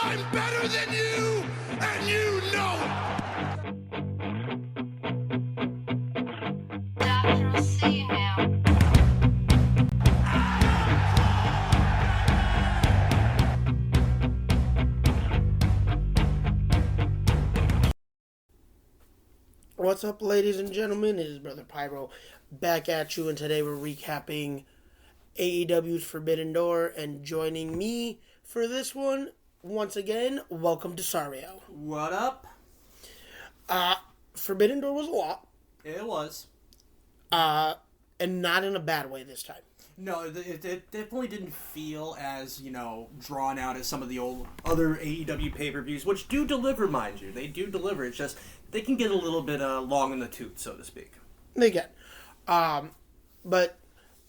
I'm better than you, and you know it. Doctor, I'll see you now. What's up, ladies and gentlemen? It is Brother Pyro back at you, and today we're recapping AEW's Forbidden Door, and joining me for this one, once again, welcome Desario. What up? Forbidden Door was a lot. It was. And not in a bad way this time. No, it definitely didn't feel as, drawn out as some of the old other AEW pay-per-views, which do deliver, mind you. They do deliver. It's just, they can get a little bit long in the tooth, so to speak. They can. But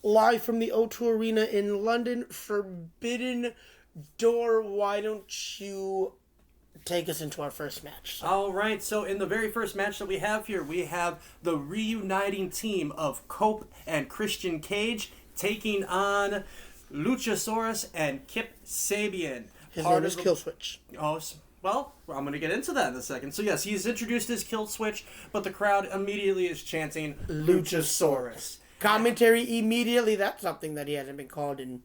live from the O2 Arena in London, Forbidden Door, why don't you take us into our first match? All right, so in the very first match that we have here, we have the reuniting team of Cope and Christian Cage taking on Luchasaurus and Kip Sabian. His name is Killswitch. Oh, well, I'm going to get into that in a second. So yes, he's introduced as Killswitch, but the crowd immediately is chanting Luchasaurus. Commentary immediately, that's something that he hasn't been called in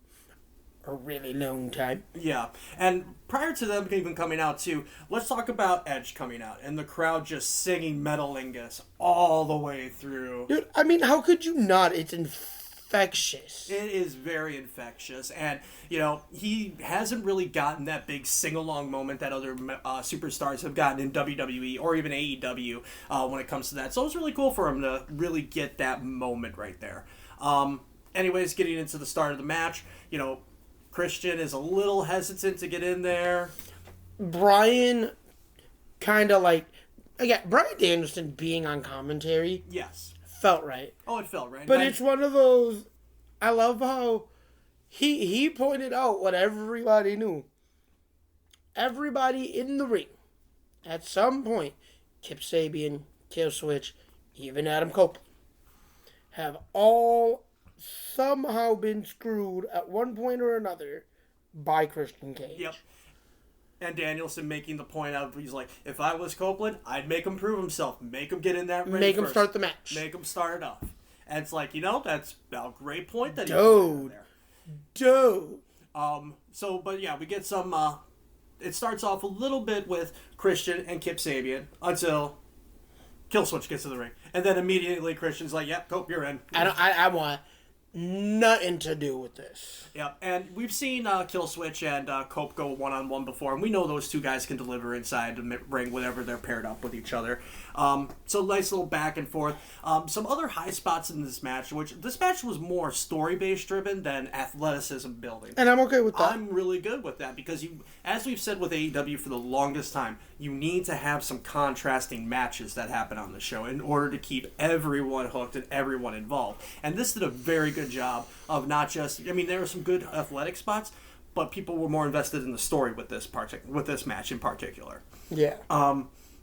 a really long time. Yeah, and prior to them even coming out too, let's talk about Edge coming out and the crowd just singing Metalingus all the way through. Dude, I mean, how could you not? It's infectious. It is very infectious, and he hasn't really gotten that big sing-along moment that other superstars have gotten in WWE or even AEW when it comes to that. So it was really cool for him to really get that moment right there. Anyways, getting into the start of the match, Christian is a little hesitant to get in there. Brian kind of again, Brian Danielson being on commentary. Yes. Felt right. Oh, it felt right. But it's one of those, I love how he pointed out what everybody knew. Everybody in the ring, at some point, Kip Sabian, Killswitch, even Adam Copeland, have all somehow been screwed at one point or another by Christian Cage. Yep. And Danielson making the point out, he's like, if I was Copeland, I'd make him prove himself. Make him get in that ring. Make him first. start the match. Make him start it off. And it's like, that's a great point that he Dude. there. Dude. But yeah, we get some, it starts off a little bit with Christian and Kip Sabian until Killswitch gets to the ring. And then immediately Christian's like, yep, Cope, you're in. I want nothing to do with this. Yep, and we've seen Killswitch and Cope go one-on-one before, and we know those two guys can deliver inside the ring whenever they're paired up with each other. So nice little back and forth. Some other high spots in this match, which this match was more story-based driven than athleticism building. And I'm okay with that. I'm really good with that because, as we've said with AEW for the longest time, you need to have some contrasting matches that happen on the show in order to keep everyone hooked and everyone involved. And this did a very good job of not just, there were some good athletic spots, but people were more invested in the story with this match in particular. Yeah.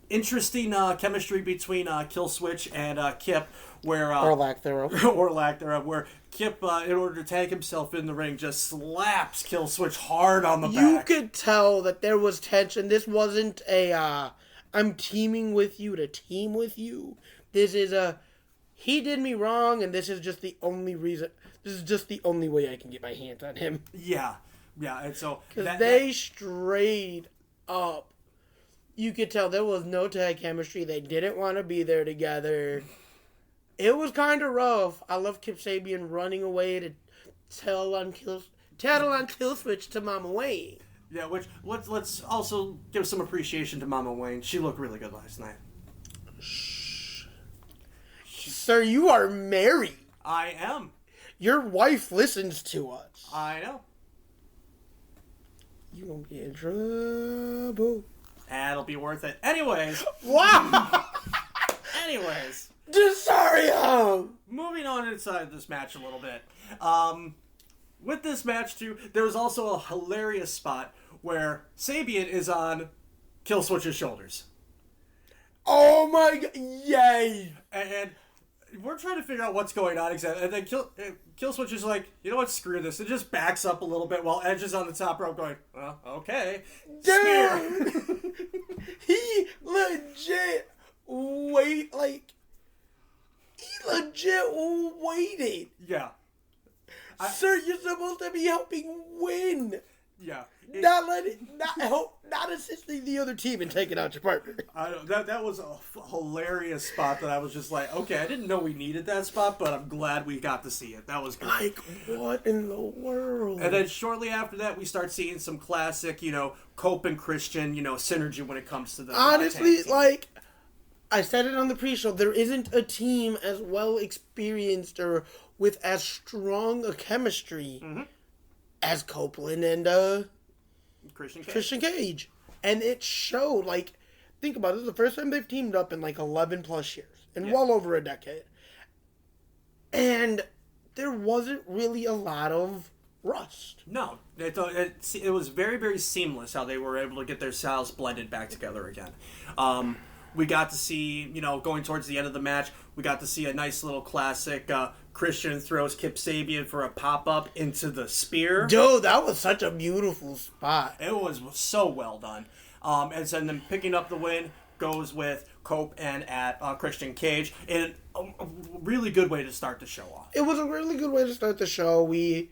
Interesting chemistry between Killswitch and Kip, where or lack thereof, where Kip, in order to tag himself in the ring, just slaps Killswitch hard on the back. You could tell that there was tension. This wasn't a I'm teaming with you to team with you. This is he did me wrong, and this is just the only reason. This is just the only way I can get my hands on him. Yeah, and so because they straight up, you could tell there was no tag chemistry. They didn't want to be there together. It was kind of rough. I love Kip Sabian running away to tattle on Killswitch to Mama Wayne. Yeah, which let's also give some appreciation to Mama Wayne. She looked really good last night. Sir, you are married. I am. Your wife listens to us. I know. You won't get in trouble. That'll be worth it. Anyways. Wow! Anyways. Desario! Moving on inside this match a little bit. With this match, too, there was also a hilarious spot where Sabian is on Killswitch's shoulders. Oh my god! Yay! And we're trying to figure out what's going on exactly. And then Killswitch is like, you know what, screw this. It just backs up a little bit while Edge is on the top rope going, well, okay. Dude! He legit waited. Yeah. Sir, you're supposed to be helping win. Yeah. Not assisting the other team and taking out your partner. That was a hilarious spot that I was just like, okay, I didn't know we needed that spot, but I'm glad we got to see it. That was great. Like, what in the world? And then shortly after that, we start seeing some classic, Cope and Christian, synergy when it comes to the honestly, like, I said it on the pre-show, there isn't a team as well experienced or with as strong a chemistry as Copeland and Christian Cage. And it showed, like, think about it, this is the first time they've teamed up in like 11 plus years, in well over a decade. And there wasn't really a lot of rust. No, it was very, very seamless how they were able to get their styles blended back together again. We got to see, going towards the end of the match, we got to see a nice little classic. Christian throws Kip Sabian for a pop-up into the spear. Dude, that was such a beautiful spot. It was so well done. And so then picking up the win goes with Cope and Christian Cage. And a really good way to start the show off. It was a really good way to start the show. It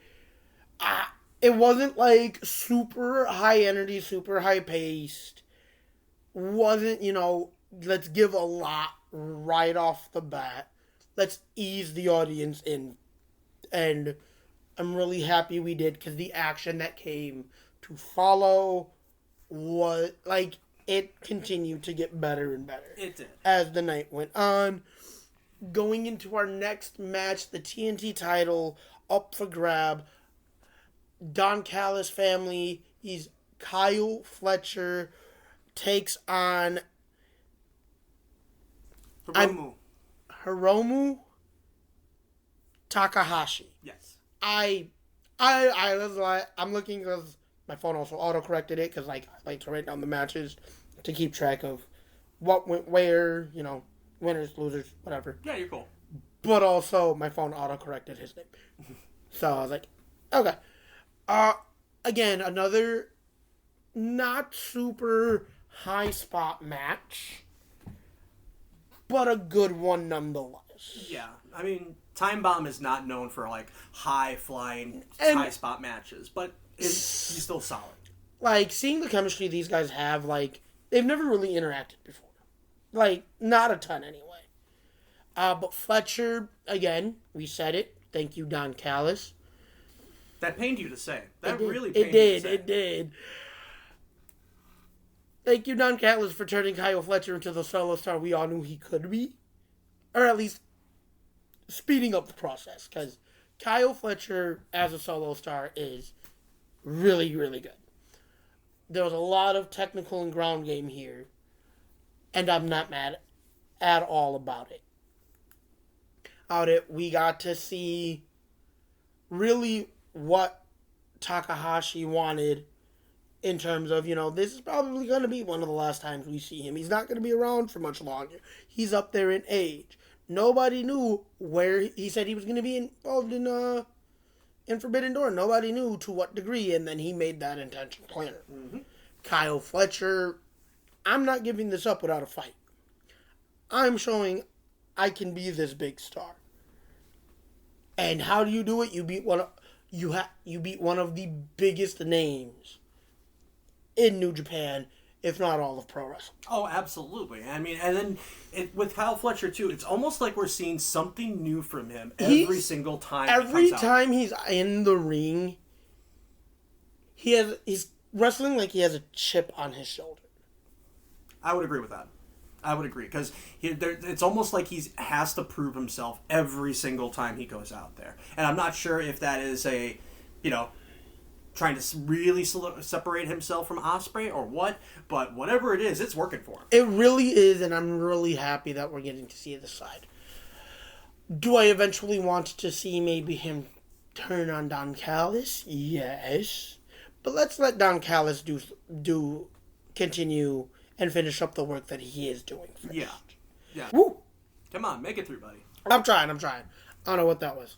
wasn't like super high energy, super high paced. Wasn't, let's give a lot right off the bat. Let's ease the audience in. And I'm really happy we did, because the action that came to follow was, like, it continued to get better and better. It did. As the night went on. Going into our next match, the TNT title up for grab. Don Callis family, he's Kyle Fletcher, takes on Hiromu Takahashi. Yes. I was like, I'm looking because my phone also auto-corrected it, because like, I like to write down the matches to keep track of what went where, winners, losers, whatever. Yeah, you're cool. But also, my phone auto-corrected his name. So I was like, okay. Again, another not super high spot match, but a good one nonetheless. Yeah, I mean, Time Bomb is not known for like high flying, high spot matches, but he's still solid. Like, seeing the chemistry these guys have, like, they've never really interacted before. Like, not a ton anyway. But Fletcher, again, we said it. Thank you, Don Callis. That pained you to say. That really pained you to say. It did. Thank you, Don Callis, for turning Kyle Fletcher into the solo star we all knew he could be. Or at least speeding up the process. Because Kyle Fletcher as a solo star is really, really good. There was a lot of technical and ground game here. And I'm not mad at all about it. We got to see really what Takahashi wanted in terms of, this is probably going to be one of the last times we see him. He's not going to be around for much longer. He's up there in age. Nobody knew where he said he was going to be involved in Forbidden Door. Nobody knew to what degree, and then he made that intention clear. Mm-hmm. Kyle Fletcher, I'm not giving this up without a fight. I'm showing I can be this big star. And how do you do it? You beat one of the biggest names in New Japan, if not all of pro wrestling. Oh, absolutely. I mean, and then with Kyle Fletcher too, it's almost like we're seeing something new from him every single time. Every time he's in the ring, he's wrestling like he has a chip on his shoulder. I would agree with that. I would agree, because it's almost like he has to prove himself every single time he goes out there. And I'm not sure if that is trying to really separate himself from Ospreay or what, but whatever it is, it's working for him. It really is, and I'm really happy that we're getting to see this side. Do I eventually want to see maybe him turn on Don Callis? Yes. But let's let Don Callis continue and finish up the work that he is doing first. Yeah. Woo! Come on, make it through, buddy. I'm trying. I don't know what that was.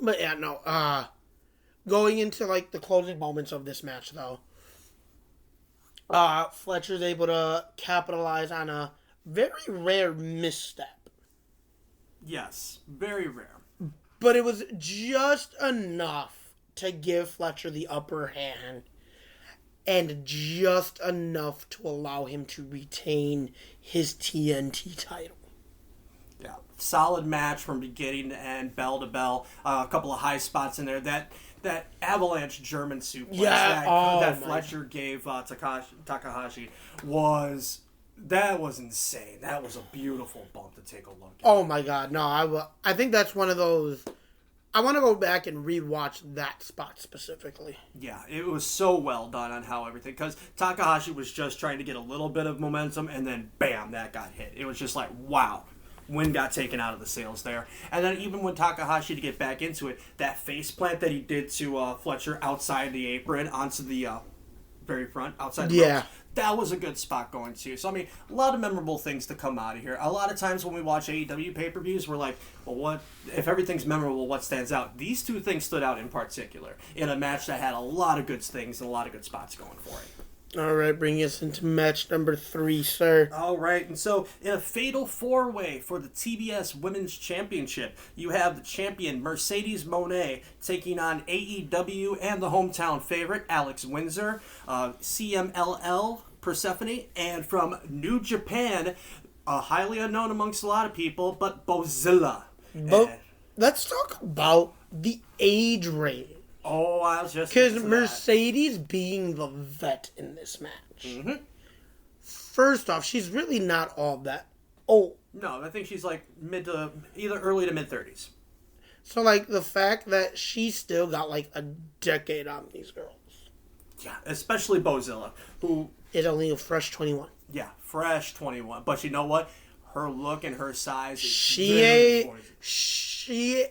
But yeah, no. Going into like the closing moments of this match, though, Fletcher's able to capitalize on a very rare misstep. Yes, very rare. But it was just enough to give Fletcher the upper hand, and just enough to allow him to retain his TNT title. Yeah, solid match from beginning to end, bell to bell. A couple of high spots in there. That avalanche German suplex that Fletcher gave Takahashi was insane. That was a beautiful bump to take a look at. Oh my god, no, I think that's one of those. I want to go back and rewatch that spot specifically. Yeah, it was so well done on how everything, because Takahashi was just trying to get a little bit of momentum, and then bam, that got hit. It was just like, wow. Wind got taken out of the sails there. And then even when Takahashi, to get back into it, that face plant that he did to Fletcher outside the apron onto the very front, outside the ropes, that was a good spot going too. So, I mean, a lot of memorable things to come out of here. A lot of times when we watch AEW pay-per-views, we're like, well, what if everything's memorable, what stands out? These two things stood out in particular in a match that had a lot of good things and a lot of good spots going for it. All right, bring us into match number 3, sir. All right, and so in a fatal 4-way for the TBS Women's Championship, you have the champion Mercedes Mone taking on AEW and the hometown favorite Alex Windsor, CMLL Persephone, and from New Japan, highly unknown amongst a lot of people, but Bozilla. Let's talk about the age range. Oh, I was just... Because Mercedes being the vet in this match. Mm-hmm. First off, she's really not all that old. No, I think she's like either early to mid-30s. So, like, the fact that she still got, like, a decade on these girls. Yeah, especially Bozilla, who... is only a fresh 21. Yeah, fresh 21. But you know what? Her look and her size is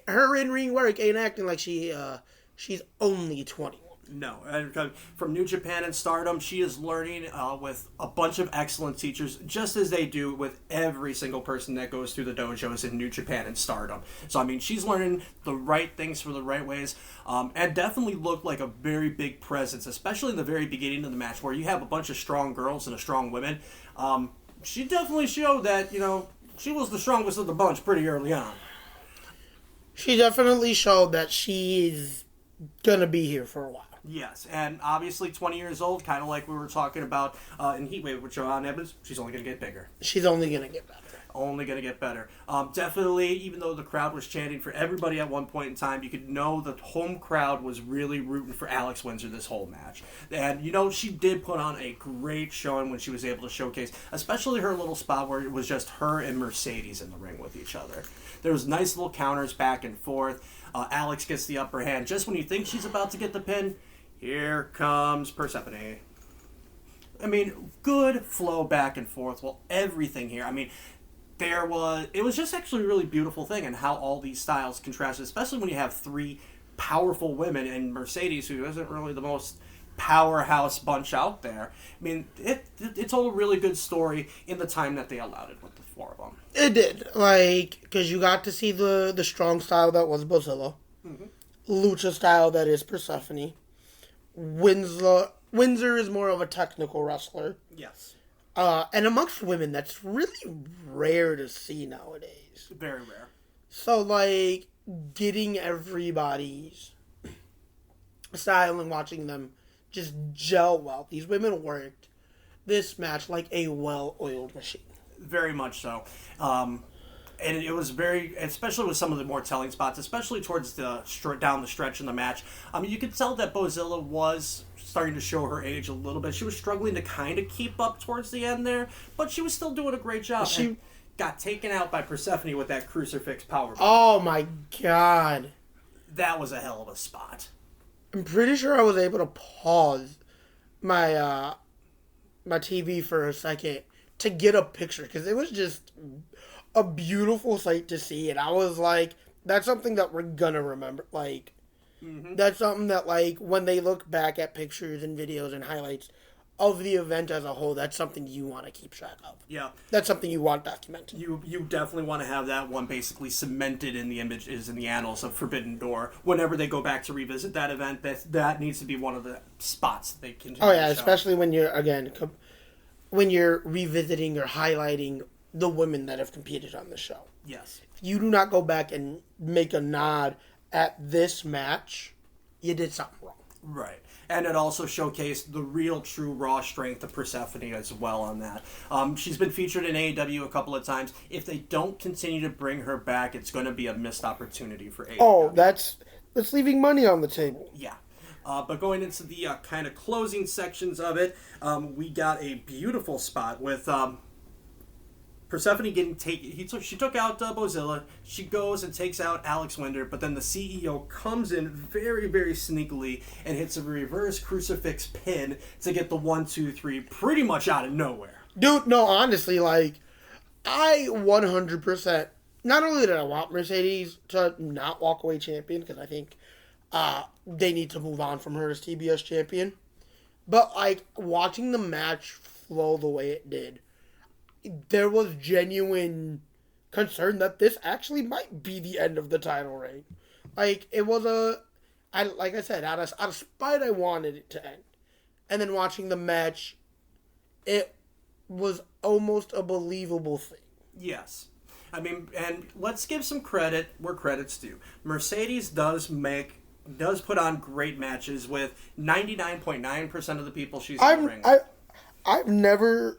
her in-ring work ain't acting like she's only 21. No, and from New Japan and Stardom, she is learning with a bunch of excellent teachers, just as they do with every single person that goes through the dojos in New Japan and Stardom. So, I mean, she's learning the right things for the right ways, and definitely looked like a very big presence, especially in the very beginning of the match, where you have a bunch of strong girls and a strong women. She definitely showed that, she was the strongest of the bunch pretty early on. She definitely showed that she's gonna be here for a while. Yes, and obviously 20 years old, kind of like we were talking about in Heatwave with Joanne Evans, she's only going to get bigger. She's only going to get better. Only going to get better. Definitely, even though the crowd was chanting for everybody at one point in time, you could know the home crowd was really rooting for Alex Windsor this whole match. And, she did put on a great showing when she was able to showcase, especially her little spot where it was just her and Mercedes in the ring with each other. There was nice little counters back and forth. Alex gets the upper hand. Just when you think she's about to get the pin, here comes Persephone. I mean, good flow back and forth. Well, everything here. I mean, it was just actually a really beautiful thing, and how all these styles contrasted, especially when you have three powerful women and Mercedes, who isn't really the most powerhouse bunch out there. I mean, it told a really good story in the time that they allowed it with the four of them. It did, because you got to see the strong style that was Bozilla, lucha style that is Persephone. Windsor is more of a technical wrestler. Yes. And amongst women, that's really rare to see nowadays. Very rare. So, getting everybody's style and watching them just gel well. These women worked this match like a well-oiled machine. Very much so. And it was very, especially with some of the more telling spots, especially towards down the stretch in the match. I mean, you could tell that Bozilla was starting to show her age a little bit. She was struggling to kind of keep up towards the end there, but she was still doing a great job. She got taken out by Persephone with that crucifix powerbomb. Oh my god. That was a hell of a spot. I'm pretty sure I was able to pause my my TV for a second to get a picture, because it was just a beautiful sight to see, and I was like, that's something that we're gonna remember. That's something that, when they look back at pictures and videos and highlights of the event as a whole, that's something you want to keep track of. Yeah. That's something you want documented. You definitely want to have that one basically cemented in the images, in the annals of Forbidden Door. Whenever they go back to revisit that event, that needs to be one of the spots they can. Oh yeah, especially when you're when you're revisiting or highlighting the women that have competed on the show. Yes. If you do not go back and make a nod at this match, you did something wrong. Right. And it also showcased the real, true, raw strength of Persephone as well on that. She's been featured in AEW a couple of times. If they don't continue to bring her back, it's going to be a missed opportunity for AEW. Oh, that's leaving money on the table. Yeah. But going into the kind of closing sections of it, we got a beautiful spot with Persephone getting she took out Bozilla. She goes and takes out Alex Winder, but then the CEO comes in very, very sneakily and hits a reverse crucifix pin to get the 1-2-3 pretty much out of nowhere. Dude, no, honestly, like, I 100%, not only did I want Mercedes to not walk away champion, because I think they need to move on from her as TBS champion, but, like, watching the match flow the way it did, there was genuine concern that this actually might be the end of the title reign. Like, it was like I said, out of spite, I wanted it to end. And then watching the match, it was almost a believable thing. Yes. I mean, and let's give some credit where credit's due. Mercedes does put on great matches with 99.9% of the people she's in the ring. I've never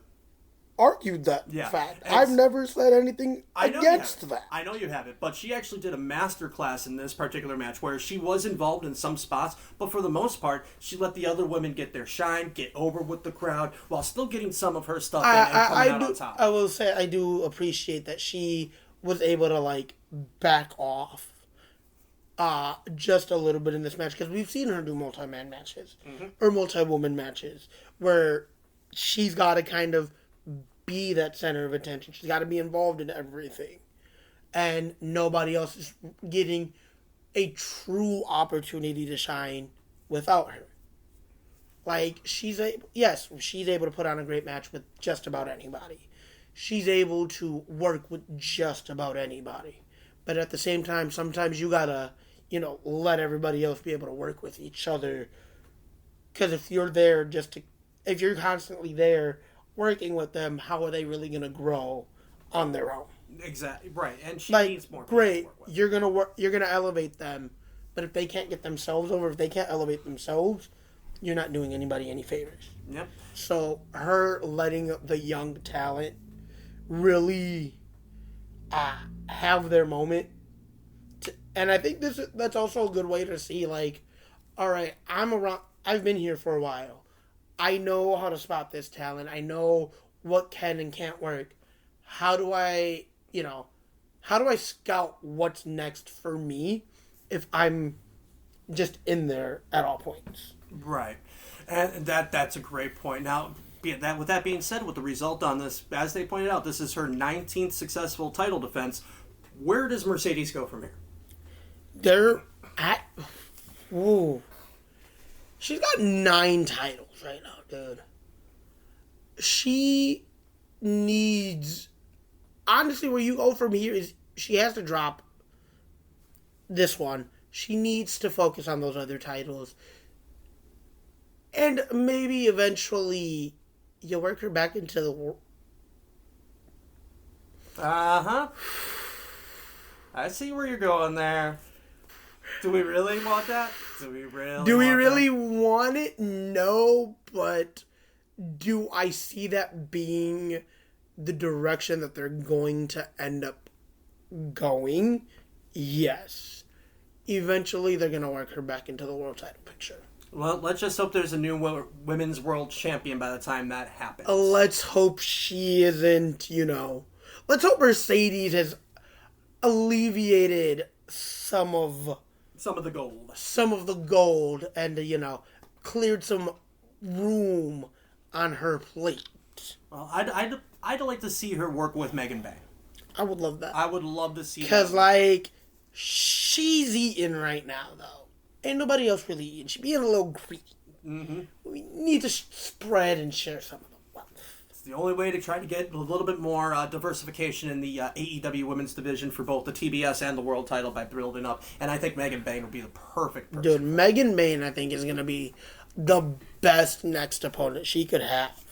argued that fact. I've never said anything against that. I know you haven't, but she actually did a masterclass in this particular match where she was involved in some spots, but for the most part, she let the other women get their shine, get over with the crowd, while still getting some of her stuff in and coming out on top. I will say I do appreciate that she was able to, like, back off just a little bit in this match, because we've seen her do multi-man matches or multi-woman matches where she's got to kind of be that center of attention. She's got to be involved in everything. And nobody else is getting a true opportunity to shine without her. Like, she's able to put on a great match with just about anybody. She's able to work with just about anybody. But at the same time, sometimes you gotta, let everybody else be able to work with each other. Because if you're constantly there working with them, how are they really going to grow on their own? Exactly, right. And she needs more. Great, you're going to elevate them, but if they can't get themselves over, if they can't elevate themselves, you're not doing anybody any favors. Yep. So her letting the young talent really have their moment, and I think that's also a good way to see, like, all right, I've been here for a while. I know how to spot this talent. I know what can and can't work. How do I scout what's next for me if I'm just in there at all points? Right. And that's a great point. Now, with that being said, with the result on this, as they pointed out, this is her 19th successful title defense. Where does Mercedes go from here? She's got 9 titles right now, dude. She needs... Honestly, where you go from here is she has to drop this one. She needs to focus on those other titles. And maybe eventually you work her back into the world. Uh-huh. I see where you're going there. Do we really want that? Do we really want it? No, but do I see that being the direction that they're going to end up going? Yes. Eventually, they're going to work her back into the world title picture. Well, let's just hope there's a new women's world champion by the time that happens. Let's hope she isn't, Let's hope Mercedes has alleviated some of the gold. Some of the gold and, cleared some room on her plate. Well, I'd like to see her work with Megan Bay. I would love that. I would love to see that. Because, she's eating right now, though. Ain't nobody else really eating. She's being a little greedy. We need to spread and share some of the wealth. It's the only way to try to get a little bit more diversification in the AEW women's division for both the TBS and the world title by building up. And I think Megan Bayne would be the perfect person. Dude, Megan Bayne, I think, is going to be the best next opponent she could have.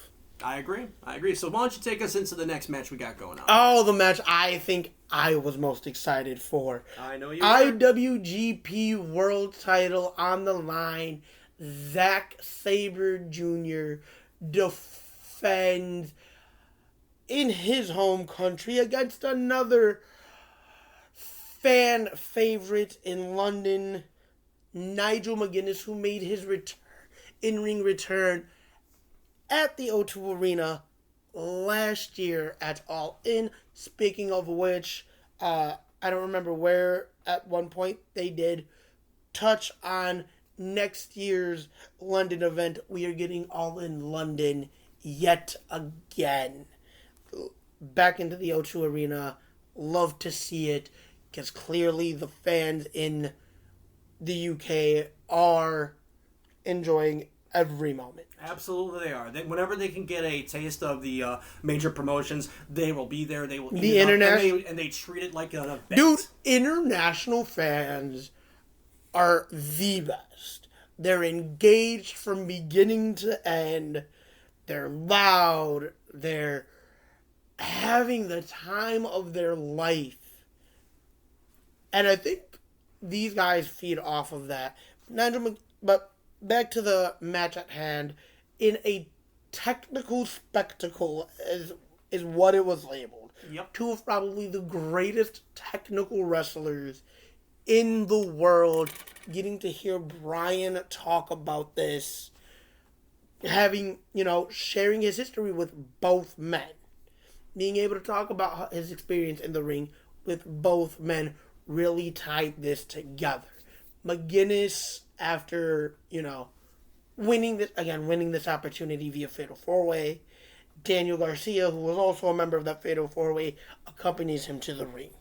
I agree. So why don't you take us into the next match we got going on? Oh, the match I think I was most excited for. I know you were. IWGP World Title on the line. Zack Saber Jr. defends in his home country against another fan favorite in London, Nigel McGuinness, who made his in-ring return at the O2 Arena last year at All In. Speaking of which, I don't remember where at one point they did touch on next year's London event. We are getting All In London yet again. Back into the O2 Arena. Love to see it, because clearly the fans in the UK are enjoying every moment. Absolutely, they are. Whenever they can get a taste of the major promotions, they will be there. They will eat it up, and they treat it like an event. Dude, international fans are the best. They're engaged from beginning to end. They're loud. They're having the time of their life. And I think these guys feed off of that. But back to the match at hand. In a technical spectacle is what it was labeled. Yep. Two of probably the greatest technical wrestlers in the world. Getting to hear Brian talk about this. Having, sharing his history with both men. Being able to talk about his experience in the ring with both men really tied this together. McGuinness, after, winning this opportunity via Fatal 4-Way. Daniel Garcia, who was also a member of that Fatal 4-Way, accompanies him to the ring.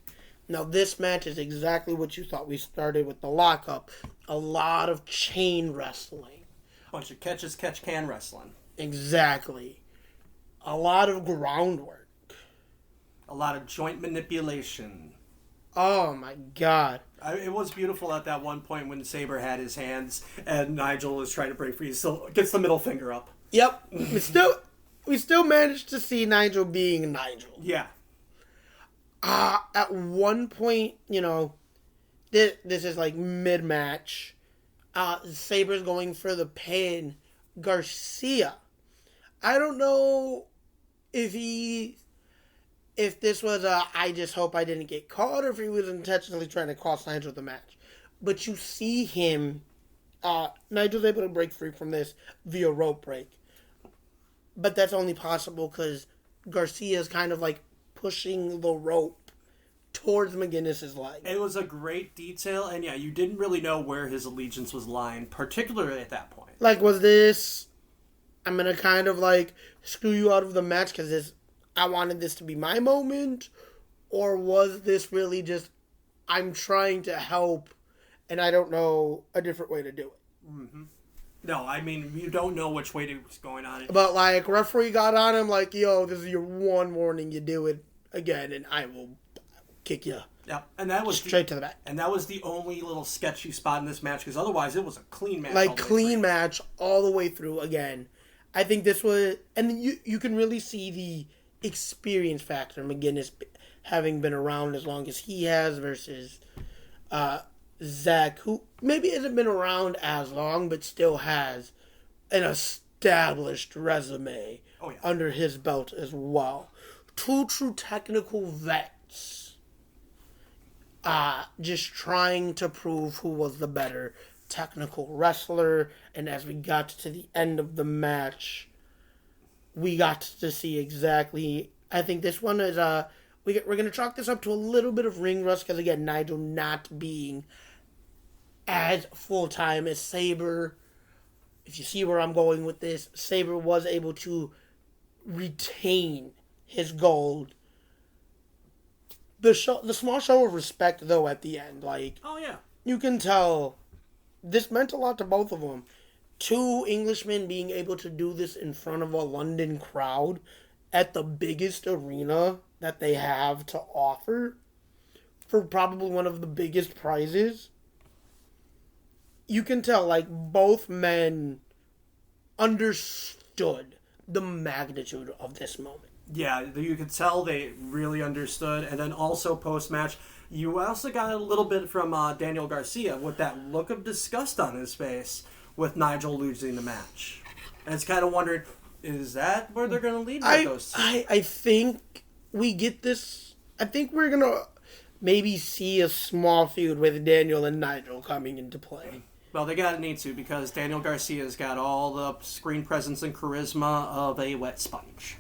Now, this match is exactly what you thought. We started with the lockup. A lot of chain wrestling. Bunch of catch-can wrestling. Exactly. A lot of groundwork. A lot of joint manipulation. Oh, my God. It was beautiful at that one point when Saber had his hands and Nigel was trying to break free. He still gets the middle finger up. Yep. We still managed to see Nigel being Nigel. Yeah. At one point, this is like mid-match. Saber's going for the pin. Garcia. I don't know if this was I just hope I didn't get caught, or if he was intentionally trying to cost Nigel the match. But you see him, Nigel's able to break free from this via rope break. But that's only possible because Garcia is kind of like pushing the rope towards McGuinness's leg. It was a great detail, and yeah, you didn't really know where his allegiance was lying, particularly at that point. Like, was this, I'm going to kind of like screw you out of the match because I wanted this to be my moment? Or was this really just, I'm trying to help and I don't know a different way to do it? Mm-hmm. No, I mean, you don't know which way it was going on. But, like, referee got on him like, yo, this is your one warning. You do it again and I will kick you. Yeah, and that was straight to the back. And that was the only little sketchy spot in this match, because otherwise it was a clean match. Like, clean match all the way through again. I think this was, and you can really see the experience factor. McGuinness having been around as long as he has versus Zack, who maybe hasn't been around as long, but still has an established resume under his belt as well. Two true technical vets. Just trying to prove who was the better technical wrestler. And as we got to the end of the match, we got to see exactly, I think this one is, we're going to chalk this up to a little bit of ring rust, because again, Nigel not being as full-time as Saber. If you see where I'm going with this, Saber was able to retain his gold. The small show of respect, though, at the end, like, oh yeah, you can tell this meant a lot to both of them. two Englishmen being able to do this in front of a London crowd at the biggest arena that they have to offer for probably one of the biggest prizes, you can tell, like, both men understood the magnitude of this moment. Yeah, you could tell they really understood. And then also post-match, you also got a little bit from Daniel Garcia with that look of disgust on his face with Nigel losing the match. And it's kind of wondering, is that where they're going to lead with those two? I think we get this. I think we're going to maybe see a small feud with Daniel and Nigel coming into play. Well, they gotta need to, because Daniel Garcia's got all the screen presence and charisma of a wet sponge.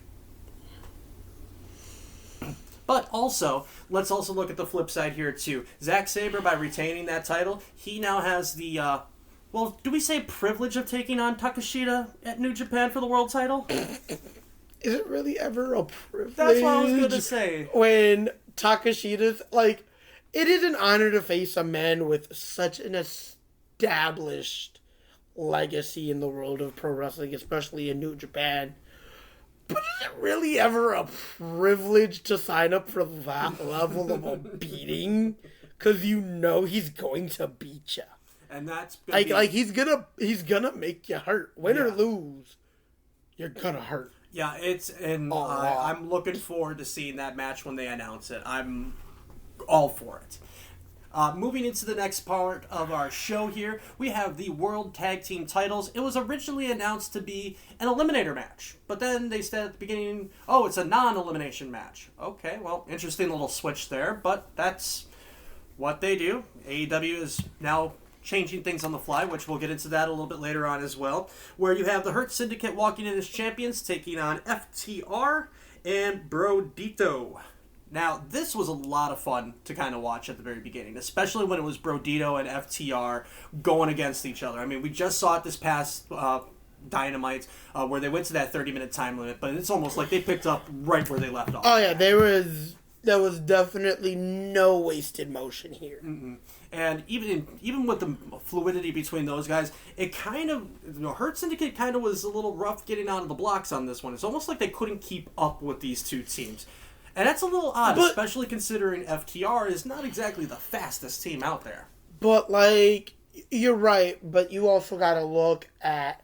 But also, let's also look at the flip side here too. Zack Saber, by retaining that title, he now has the, well, do we say privilege of taking on Takeshita at New Japan for the world title? Is it really ever a privilege? That's what I was gonna say. When Takeshita's, like, it is an honor to face a man with such an established legacy in the world of pro wrestling, especially in New Japan. But is it really ever a privilege to sign up for that level of a beating? Because you know he's going to beat you. And that's he's gonna make you hurt. Win or lose, you're gonna hurt. Yeah, I'm looking forward to seeing that match when they announce it. I'm all for it. Moving into the next part of our show here, we have the World Tag Team titles. It was originally announced to be an eliminator match, but then they said at the beginning, oh, it's a non-elimination match. Okay, well, interesting little switch there, but that's what they do. AEW is now changing things on the fly, which we'll get into that a little bit later on as well, where you have the Hurt Syndicate walking in as champions, taking on FTR and BroDido. Now, this was a lot of fun to kind of watch at the very beginning, especially when it was BroDido and FTR going against each other. I mean, we just saw it this past Dynamite, where they went to that 30-minute time limit, but it's almost like they picked up right where they left off. Oh, yeah, there was definitely no wasted motion here. Mm-hmm. And even with the fluidity between those guys, it kind of, Hurt Syndicate kind of was a little rough getting out of the blocks on this one. It's almost like they couldn't keep up with these two teams. And that's a little odd, especially considering FTR is not exactly the fastest team out there. But, like, you're right, but you also got to look at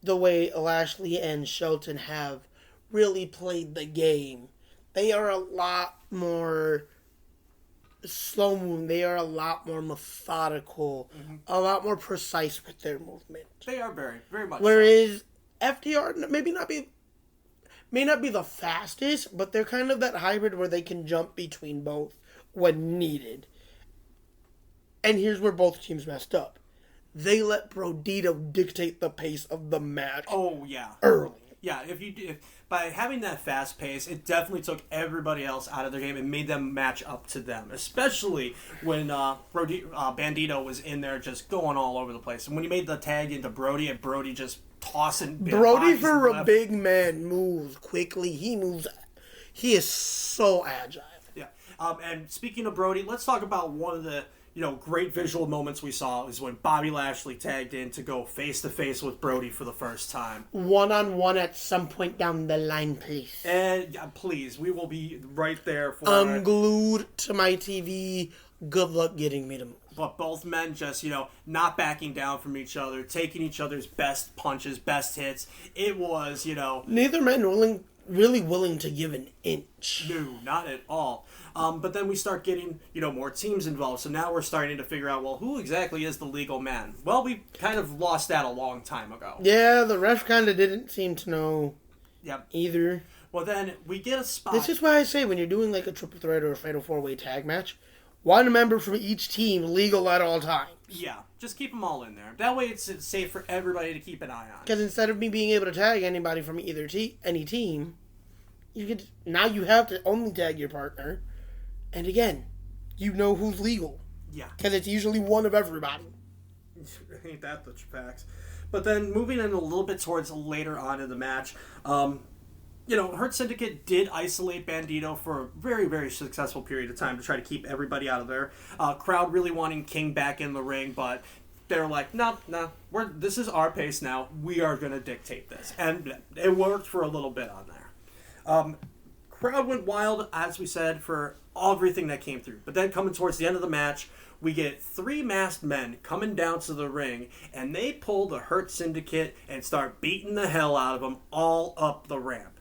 the way Lashley and Shelton have really played the game. They are a lot more slow moving. They are a lot more methodical, a lot more precise with their movement. They are very, very much Whereas FTR may not be the fastest, but they're kind of that hybrid where they can jump between both when needed. And here's where both teams messed up. They let BroDido dictate the pace of the match. Oh, yeah. Early. Yeah, if by having that fast pace, it definitely took everybody else out of their game and made them match up to them. Especially when Bandito was in there just going all over the place. And when he made the tag into Brody, and Brody just tossing Brody for a big man moves quickly. He is so agile. Yeah. And speaking of Brody, let's talk about one of the great visual moments we saw is when Bobby Lashley tagged in to go face-to-face with Brody for the first time. One-on-one at some point down the line, please. And please, we will be right there for I'm glued to my TV. Good luck getting me to move. But both men just, not backing down from each other, taking each other's best punches, best hits. It was, Neither man really willing to give an inch. No, not at all. But then we start getting, more teams involved. So now we're starting to figure out, well, who exactly is the legal man? Well, we kind of lost that a long time ago. Yeah, the ref kind of didn't seem to know either. Well, then we get a spot. This is why I say when you're doing like a triple threat or a fatal four-way tag match, one member from each team legal at all times. Yeah, just keep them all in there. That way it's safe for everybody to keep an eye on. Because instead of me being able to tag anybody from either any team, now you have to only tag your partner. And again, you know who's legal. Yeah. Because it's usually one of everybody. Ain't that the facts. But then moving in a little bit towards later on in the match, Hurt Syndicate did isolate Bandito for a very, very successful period of time to try to keep everybody out of there. Crowd really wanting King back in the ring, but they're like, no, this is our pace now. We are going to dictate this. And it worked for a little bit on there. Crowd went wild, as we said, for everything that came through. But then coming towards the end of the match, we get 3 masked men coming down to the ring, and they pull the Hurt Syndicate and start beating the hell out of them all up the ramp.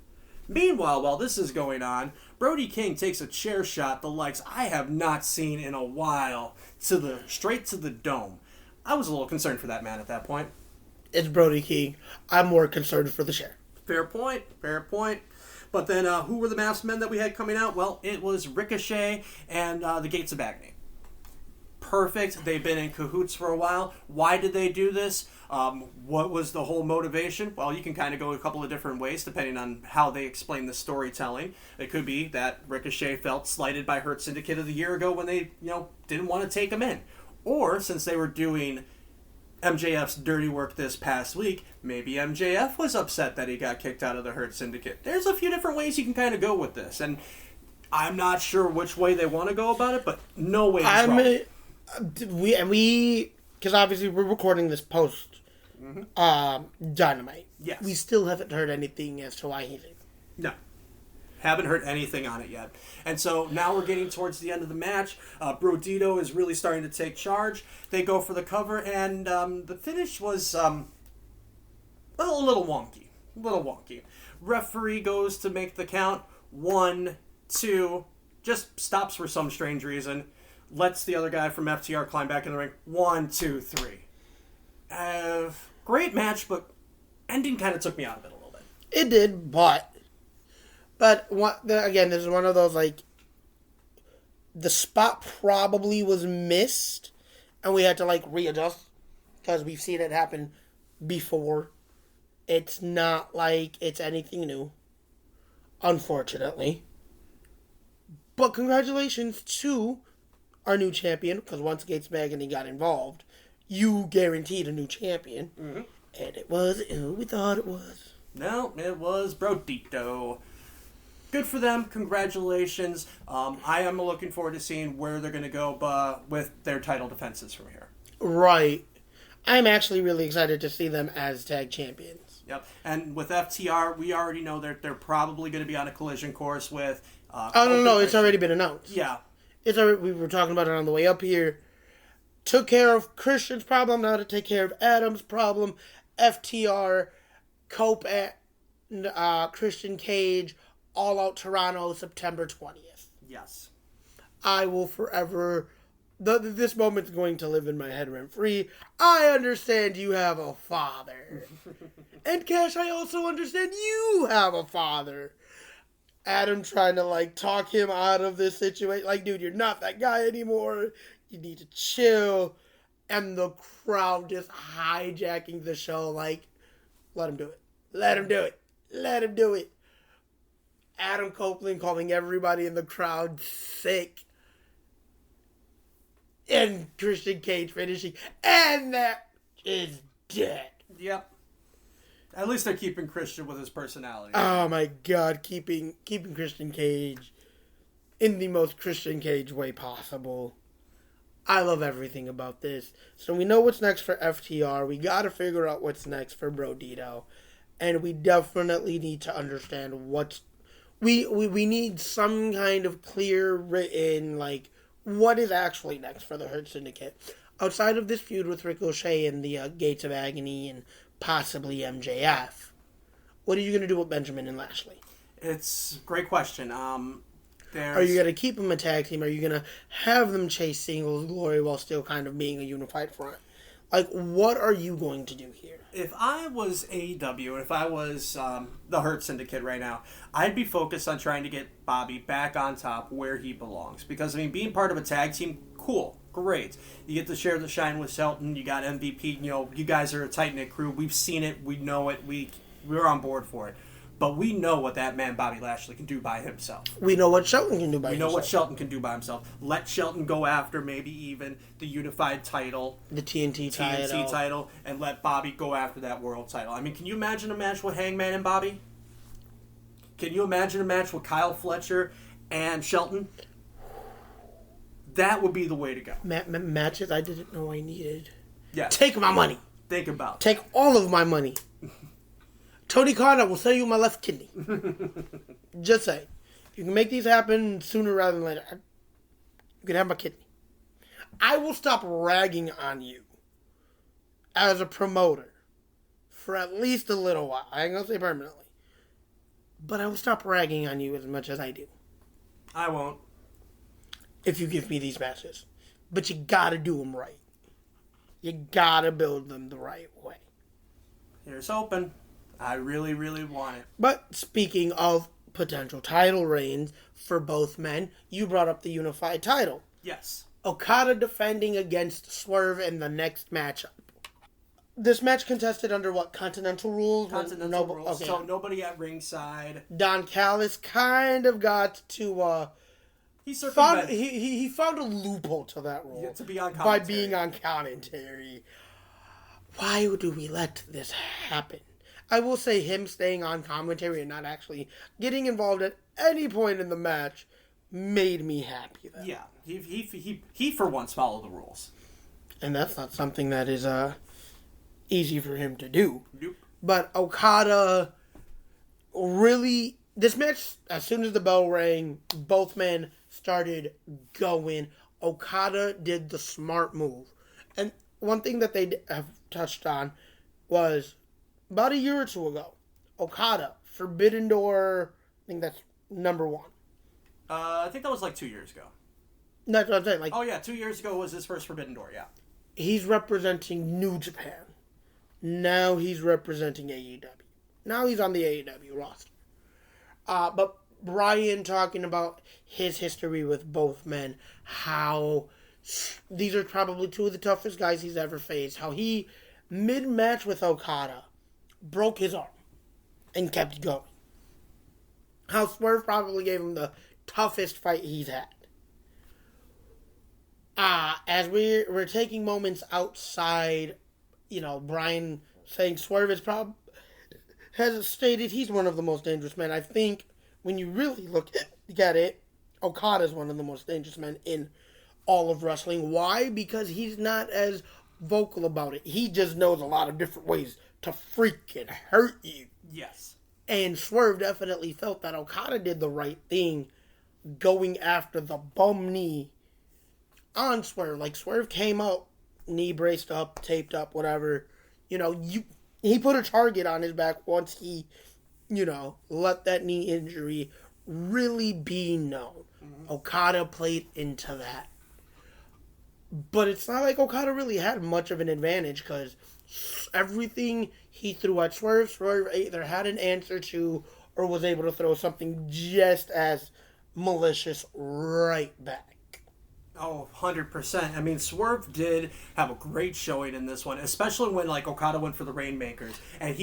Meanwhile, while this is going on, Brody King takes a chair shot the likes I have not seen in a while straight to the dome. I was a little concerned for that man at that point. It's Brody King. I'm more concerned for the chair. Fair point. But then who were the masked men that we had coming out? Well, it was Ricochet and the Gates of Agony. Perfect. They've been in cahoots for a while. Why did they do this? What was the whole motivation? Well, you can kind of go a couple of different ways depending on how they explain the storytelling. It could be that Ricochet felt slighted by Hurt Syndicate a year ago when they, didn't want to take him in. Or since they were doing MJF's dirty work this past week, maybe MJF was upset that he got kicked out of the Hurt Syndicate. There's a few different ways you can kind of go with this, and I'm not sure which way they want to go about it, but no way is wrong. Because obviously we're recording this post Dynamite. Yes. We still haven't heard anything as to why he's in. No. Haven't heard anything on it yet. And so now we're getting towards the end of the match. BroDido is really starting to take charge. They go for the cover, and the finish was a little wonky. Referee goes to make the count. 1, 2, just stops for some strange reason. Lets the other guy from FTR climb back in the ring. 1, 2, 3. Great match, but ending kind of took me out of it a little bit. It did, but again, this is one of those, the spot probably was missed, and we had to, readjust, because we've seen it happen before. It's not like it's anything new, unfortunately. But congratulations to our new champion, because once Gates Magany got involved, you guaranteed a new champion. Mm-hmm. And it was who we thought it was. No, it was BroDido. Good for them. Congratulations. I am looking forward to seeing where they're going to go with their title defenses from here. Right. I'm actually really excited to see them as tag champions. Yep. And with FTR, we already know they're probably going to be on a collision course with... no, it's already been announced. Yeah. We were talking about it on the way up here. Took care of Christian's problem, now to take care of Adam's problem. FTR, Cope, and Christian Cage, All Out Toronto, September 20th. Yes. I will forever... This moment's going to live in my head rent-free. I understand you have a father. And Cash, I also understand you have a father. Adam trying to, talk him out of this situation. Dude, you're not that guy anymore. You need to chill. And the crowd just hijacking the show. Let him do it. Let him do it. Let him do it. Adam Copeland calling everybody in the crowd sick. And Christian Cage finishing. And that is dead. Yep. At least they're keeping Christian with his personality. Oh my God, keeping Christian Cage in the most Christian Cage way possible. I love everything about this. So we know what's next for FTR. We got to figure out what's next for BroDido. And we definitely need to understand we need some kind of clear written, what is actually next for the Hurt Syndicate. Outside of this feud with Ricochet and the Gates of Agony and possibly MJF, what are you going to do with Benjamin and Lashley? It's a great question. Are you going to keep them a tag team? Are you going to have them chase singles glory while still kind of being a unified front? What are you going to do here? If I was AEW, if I was the Hurt Syndicate right now, I'd be focused on trying to get Bobby back on top where he belongs. Because, being part of a tag team, cool, great. You get to share the shine with Shelton. You got MVP. You guys are a tight-knit crew. We've seen it. We know it. We're on board for it. But we know what that man Bobby Lashley can do by himself. We know what Shelton can do by himself. We know what Shelton can do by himself. Let Shelton go after maybe even the unified title. The TNT title. And let Bobby go after that world title. Can you imagine a match with Hangman and Bobby? Can you imagine a match with Kyle Fletcher and Shelton? That would be the way to go. Matches I didn't know I needed. Yeah. Take my money. Think about it. Take all of my money. Tony Khan, I will sell you my left kidney. Just say, if you can make these happen sooner rather than later, you can have my kidney. I will stop ragging on you as a promoter for at least a little while. I ain't gonna say permanently. But I will stop ragging on you as much as I do. I won't. If you give me these matches. But you gotta do them right. You gotta build them the right way. Here's hoping. I really, really want it. But speaking of potential title reigns for both men, you brought up the unified title. Yes. Okada defending against Swerve in the next matchup. This match contested under what? Continental rules? Continental rules. Okay. So nobody at ringside. Don Callis kind of got to... He circumvented. He found a loophole to that rule. Yeah, to be on commentary. By being on commentary. Why do we let this happen? I will say him staying on commentary and not actually getting involved at any point in the match made me happy. Then. Yeah, he for once followed the rules. And that's not something that is easy for him to do. Nope. But Okada really... This match, as soon as the bell rang, both men started going. Okada did the smart move. And one thing that they have touched on was about a year or two ago, Okada, Forbidden Door, I think that's number 1. I think that was like 2 years ago. That's what I'm saying. Like, oh yeah, 2 years ago was his first Forbidden Door, yeah. He's representing New Japan. Now he's representing AEW. Now he's on the AEW roster. But Brian talking about his history with both men, how these are probably two of the toughest guys he's ever faced, how he, mid-match with Okada, broke his arm and kept going. How Swerve probably gave him the toughest fight he's had. As we're taking moments outside, Brian saying Swerve has stated he's one of the most dangerous men. I think when you really look at it, Okada's one of the most dangerous men in all of wrestling. Why? Because he's not as vocal about it. He just knows a lot of different ways to freaking hurt you. Yes. And Swerve definitely felt that Okada did the right thing going after the bum knee on Swerve. Like, Swerve came out, knee braced up, taped up, whatever. He put a target on his back once he, let that knee injury really be known. Mm-hmm. Okada played into that. But it's not like Okada really had much of an advantage because everything he threw at Swerve either had an answer to or was able to throw something just as malicious right back. Oh, 100%. I mean, Swerve did have a great showing in this one, especially when, Okada went for the Rainmakers, and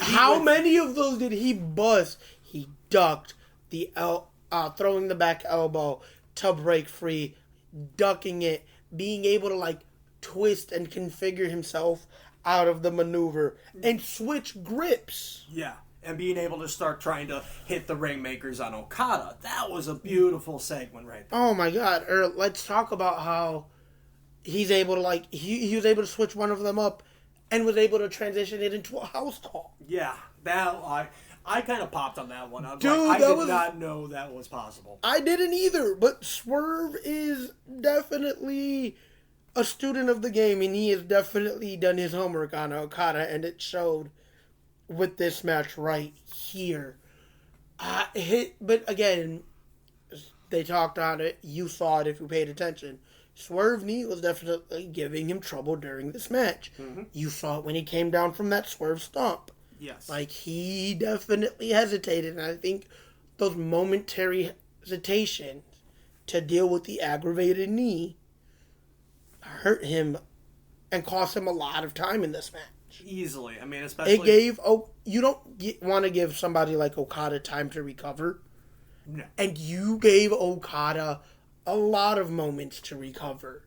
How many of those did he bust? He ducked the throwing the back elbow to break free, ducking it, being able to, twist and configure himself out of the maneuver, and switch grips. Yeah. And being able to start trying to hit the Rainmakers on Okada. That was a beautiful segment right there. Oh my God. Let's talk about how he's able to, he was able to switch one of them up and was able to transition it into a house call. Yeah. I kind of popped on that one. I did not know that was possible. I didn't either. But Swerve is definitely a student of the game, and he has definitely done his homework on Okada, and it showed with this match right here. But again, they talked on it. You saw it if you paid attention. Swerve knee was definitely giving him trouble during this match. Mm-hmm. You saw it when he came down from that Swerve stomp. Yes. He definitely hesitated, and I think those momentary hesitations to deal with the aggravated knee hurt him and cost him a lot of time in this match. Easily. I mean, especially... You don't want to give somebody like Okada time to recover. No. And you gave Okada a lot of moments to recover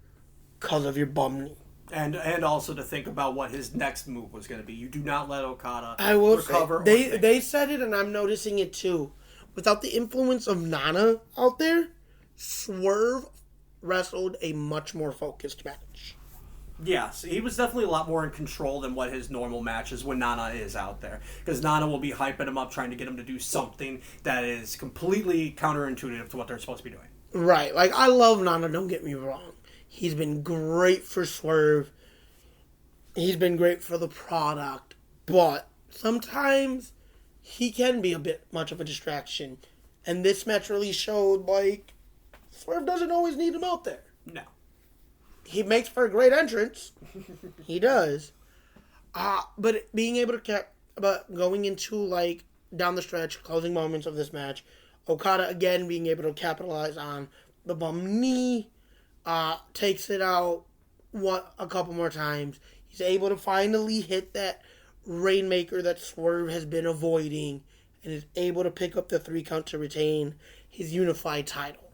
because of your bum knee. And also to think about what his next move was going to be. You do not let Okada recover. They said it, and I'm noticing it too. Without the influence of Nana out there, Swerve wrestled a much more focused match. Yes, he was definitely a lot more in control than what his normal matches when Nana is out there. Because Nana will be hyping him up, trying to get him to do something that is completely counterintuitive to what they're supposed to be doing. Right. Like, I love Nana, don't get me wrong. He's been great for Swerve. He's been great for the product. But sometimes he can be a bit much of a distraction. And this match really showed, like, Swerve doesn't always need him out there. No. He makes for a great entrance. He does. But being able to but going into, like, down the stretch, closing moments of this match, Okada again being able to capitalize on the bum knee, takes it out a couple more times. He's able to finally hit that Rainmaker that Swerve has been avoiding, and is able to pick up the 3 count to retain his unified title.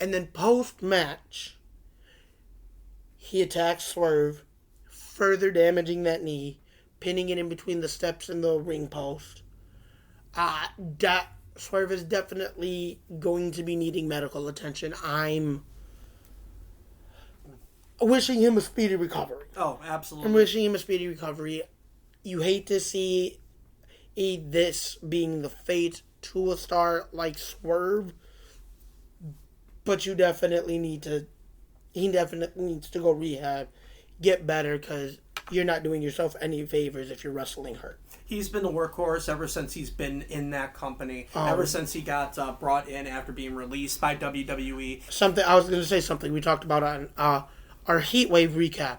And then post-match, he attacks Swerve, further damaging that knee, pinning it in between the steps and the ring post. Swerve is definitely going to be needing medical attention. I'm wishing him a speedy recovery. Oh, absolutely. I'm wishing him a speedy recovery. You hate to see this being the fate to a star like Swerve, but you definitely need to. He definitely needs to go rehab, get better, because you're not doing yourself any favors if you're wrestling hurt. He's been the workhorse ever since he's been in that company. Ever since he got brought in after being released by WWE. I was going to say something we talked about on our Heatwave recap.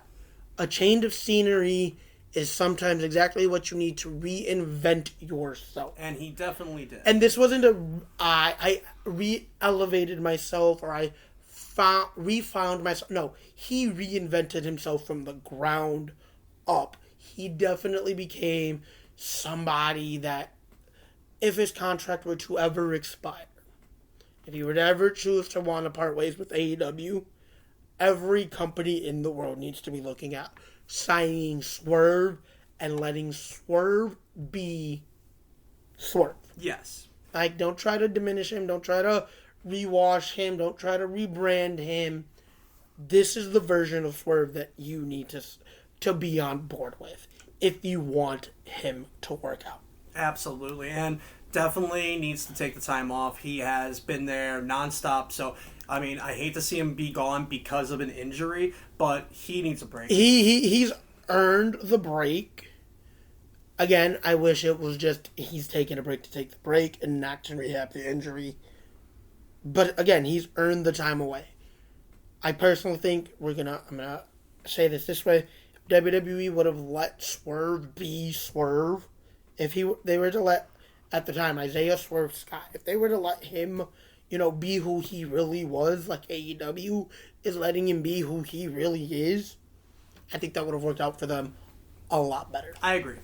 A change of scenery is sometimes exactly what you need to reinvent yourself. And he definitely did. And this wasn't I re-elevated myself, or I refound myself. No, he reinvented himself from the ground up. He definitely became somebody that, if his contract were to ever expire, if he would ever choose to want to part ways with AEW, every company in the world needs to be looking at signing Swerve and letting Swerve be Swerve. Yes. Like, don't try to diminish him. Don't try to rewash him. Don't try to rebrand him. This is the version of Swerve that you need to be on board with if you want him to work out. Absolutely. And definitely needs to take the time off. He has been there nonstop. So, I mean, I hate to see him be gone because of an injury, but he needs a break. He's earned the break. Again, I wish it was just he's taking a break to take the break and not to rehab the injury. But again, he's earned the time away. I personally think I'm gonna say this way: if WWE would have let Swerve be Swerve, they were to let, at the time, Isaiah Swerve Scott, if they were to let him, be who he really was, like AEW is letting him be who he really is, I think that would have worked out for them a lot better. I agree.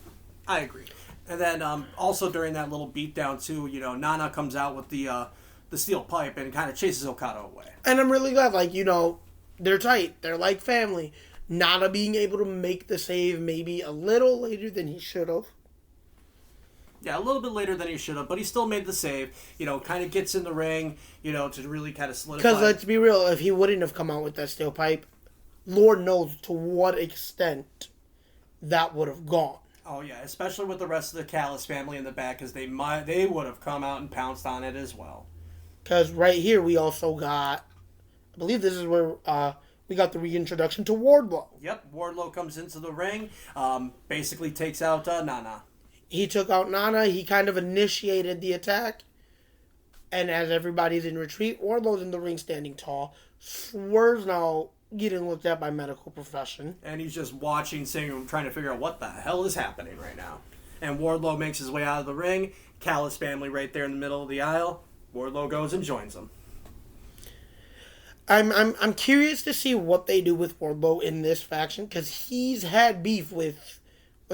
And then also during that little beatdown too, Nana comes out with the steel pipe and kind of chases Okada away. And I'm really glad, they're tight. They're like family. Nana being able to make the save maybe a little later than he should have. Yeah, a little bit later than he should have, but he still made the save. Kind of gets in the ring, to really kind of solidify. Because let's be real, if he wouldn't have come out with that steel pipe, Lord knows to what extent that would have gone. Oh yeah, especially with the rest of the Callis family in the back, because they would have come out and pounced on it as well. Because right here we also got, I believe this is where we got the reintroduction to Wardlow. Yep, Wardlow comes into the ring, basically takes out Nana. He took out Nana. He kind of initiated the attack. And as everybody's in retreat, Wardlow's in the ring standing tall. Swerve's now getting looked at by medical profession. And he's just watching, trying to figure out what the hell is happening right now. And Wardlow makes his way out of the ring. Callis family right there in the middle of the aisle. Wardlow goes and joins them. I'm curious to see what they do with Wardlow in this faction, because he's had beef with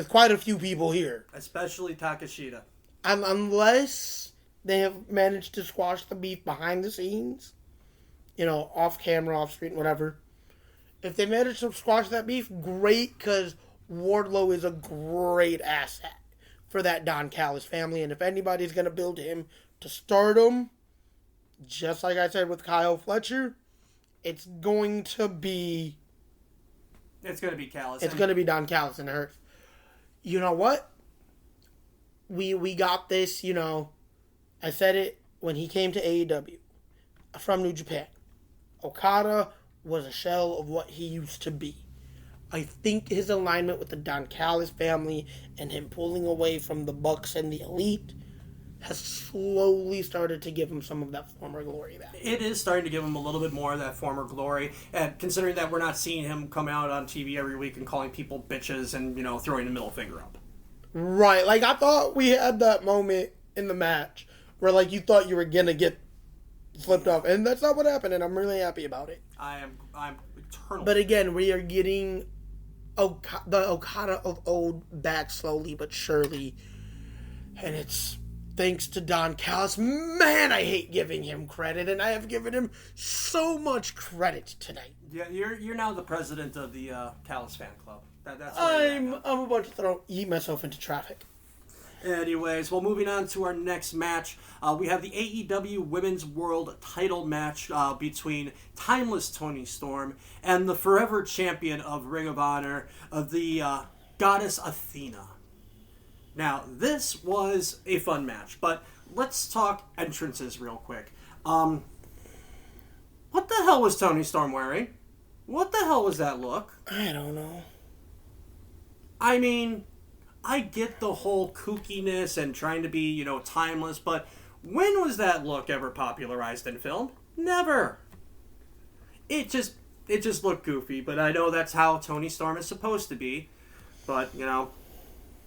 quite a few people here. Especially Takashita. Unless they have managed to squash the beef behind the scenes, off camera, off screen, whatever. If they manage to squash that beef, great, because Wardlow is a great asset for that Don Callis family. And if anybody's going to build him to stardom, just like I said with Kyle Fletcher, it's going to be It's going to be Callis. It's going to be Don Callis and Hurt. You know what? We got this, I said it when he came to AEW from New Japan. Okada was a shell of what he used to be. I think his alignment with the Don Callis family and him pulling away from the Bucks and the Elite has slowly started to give him some of that former glory back. It is starting to give him a little bit more of that former glory, and considering that we're not seeing him come out on TV every week and calling people bitches and, throwing the middle finger up. Right, like I thought we had that moment in the match where you thought you were gonna get flipped off, and that's not what happened, and I'm really happy about it. I'm eternal. But again, we are getting the Okada of old back slowly but surely, and it's thanks to Don Callis. Man, I hate giving him credit, and I have given him so much credit tonight. Yeah, you're now the president of the Callis fan club. That's I'm about to eat myself into traffic. Anyways, well, moving on to our next match, we have the AEW Women's World Title match between Timeless Toni Storm and the forever champion of Ring of Honor, the goddess Athena. Now, this was a fun match, but let's talk entrances real quick. What the hell was Toni Storm wearing? What the hell was that look? I don't know. I mean, I get the whole kookiness and trying to be, timeless, but when was that look ever popularized and filmed? Never. It just looked goofy, but I know that's how Toni Storm is supposed to be. But,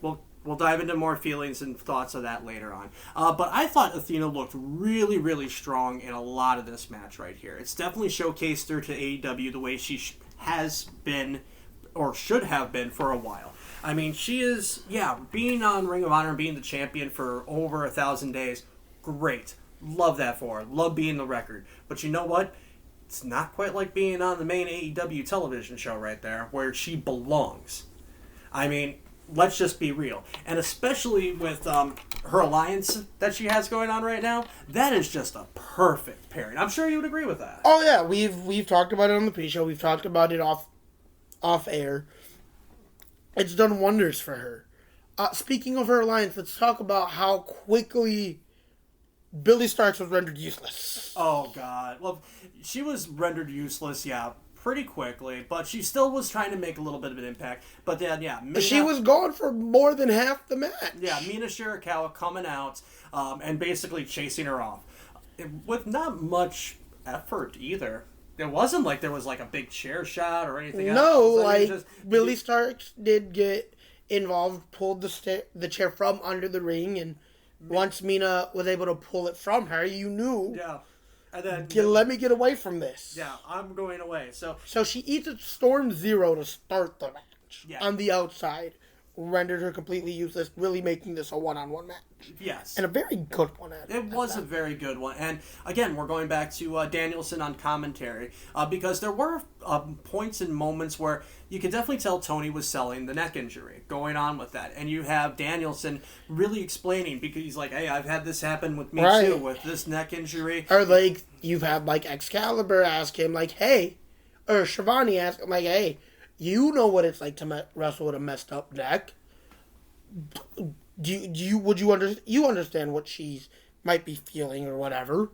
we'll dive into more feelings and thoughts of that later on. But I thought Athena looked really, really strong in a lot of this match right here. It's definitely showcased her to AEW the way she has been, or should have been, for a while. I mean, she is, being on Ring of Honor and being the champion for over 1,000 days, great. Love that for her. Love being the record. But you know what? It's not quite like being on the main AEW television show right there, where she belongs. I mean, let's just be real. And especially with her alliance that she has going on right now, that is just a perfect pairing. I'm sure you would agree with that. Oh, yeah. We've talked about it on the pre-show. We've talked about it off air. It's done wonders for her. Speaking of her alliance, let's talk about how quickly Billie Starkz was rendered useless. Oh, God. Well, she was rendered useless, pretty quickly, but she still was trying to make a little bit of an impact. But then, she was gone for more than half the match. Yeah, Mina Shirakawa coming out and basically chasing her off. With not much effort either. It wasn't like there was a big chair shot or anything else. No, Billie Starkz did get involved, pulled the chair from under the ring, and once Mina was able to pull it from her, you knew. Yeah. And then, let me get away from this. Yeah, I'm going away. So she eats a Storm Zero to start the match. Yeah. On the outside. Rendered her completely useless, really making this a one-on-one match. Yes. And a very good one. It was a very good one. And again, we're going back to Danielson on commentary because there were points and moments where you could definitely tell Toni was selling the neck injury going on with that. And you have Danielson really explaining because he's like, hey, I've had this happen with me too with this neck injury. Or you've had Excalibur ask him hey, or Shivani ask him hey, you know what it's like to wrestle with a messed up neck. You understand what she might be feeling or whatever?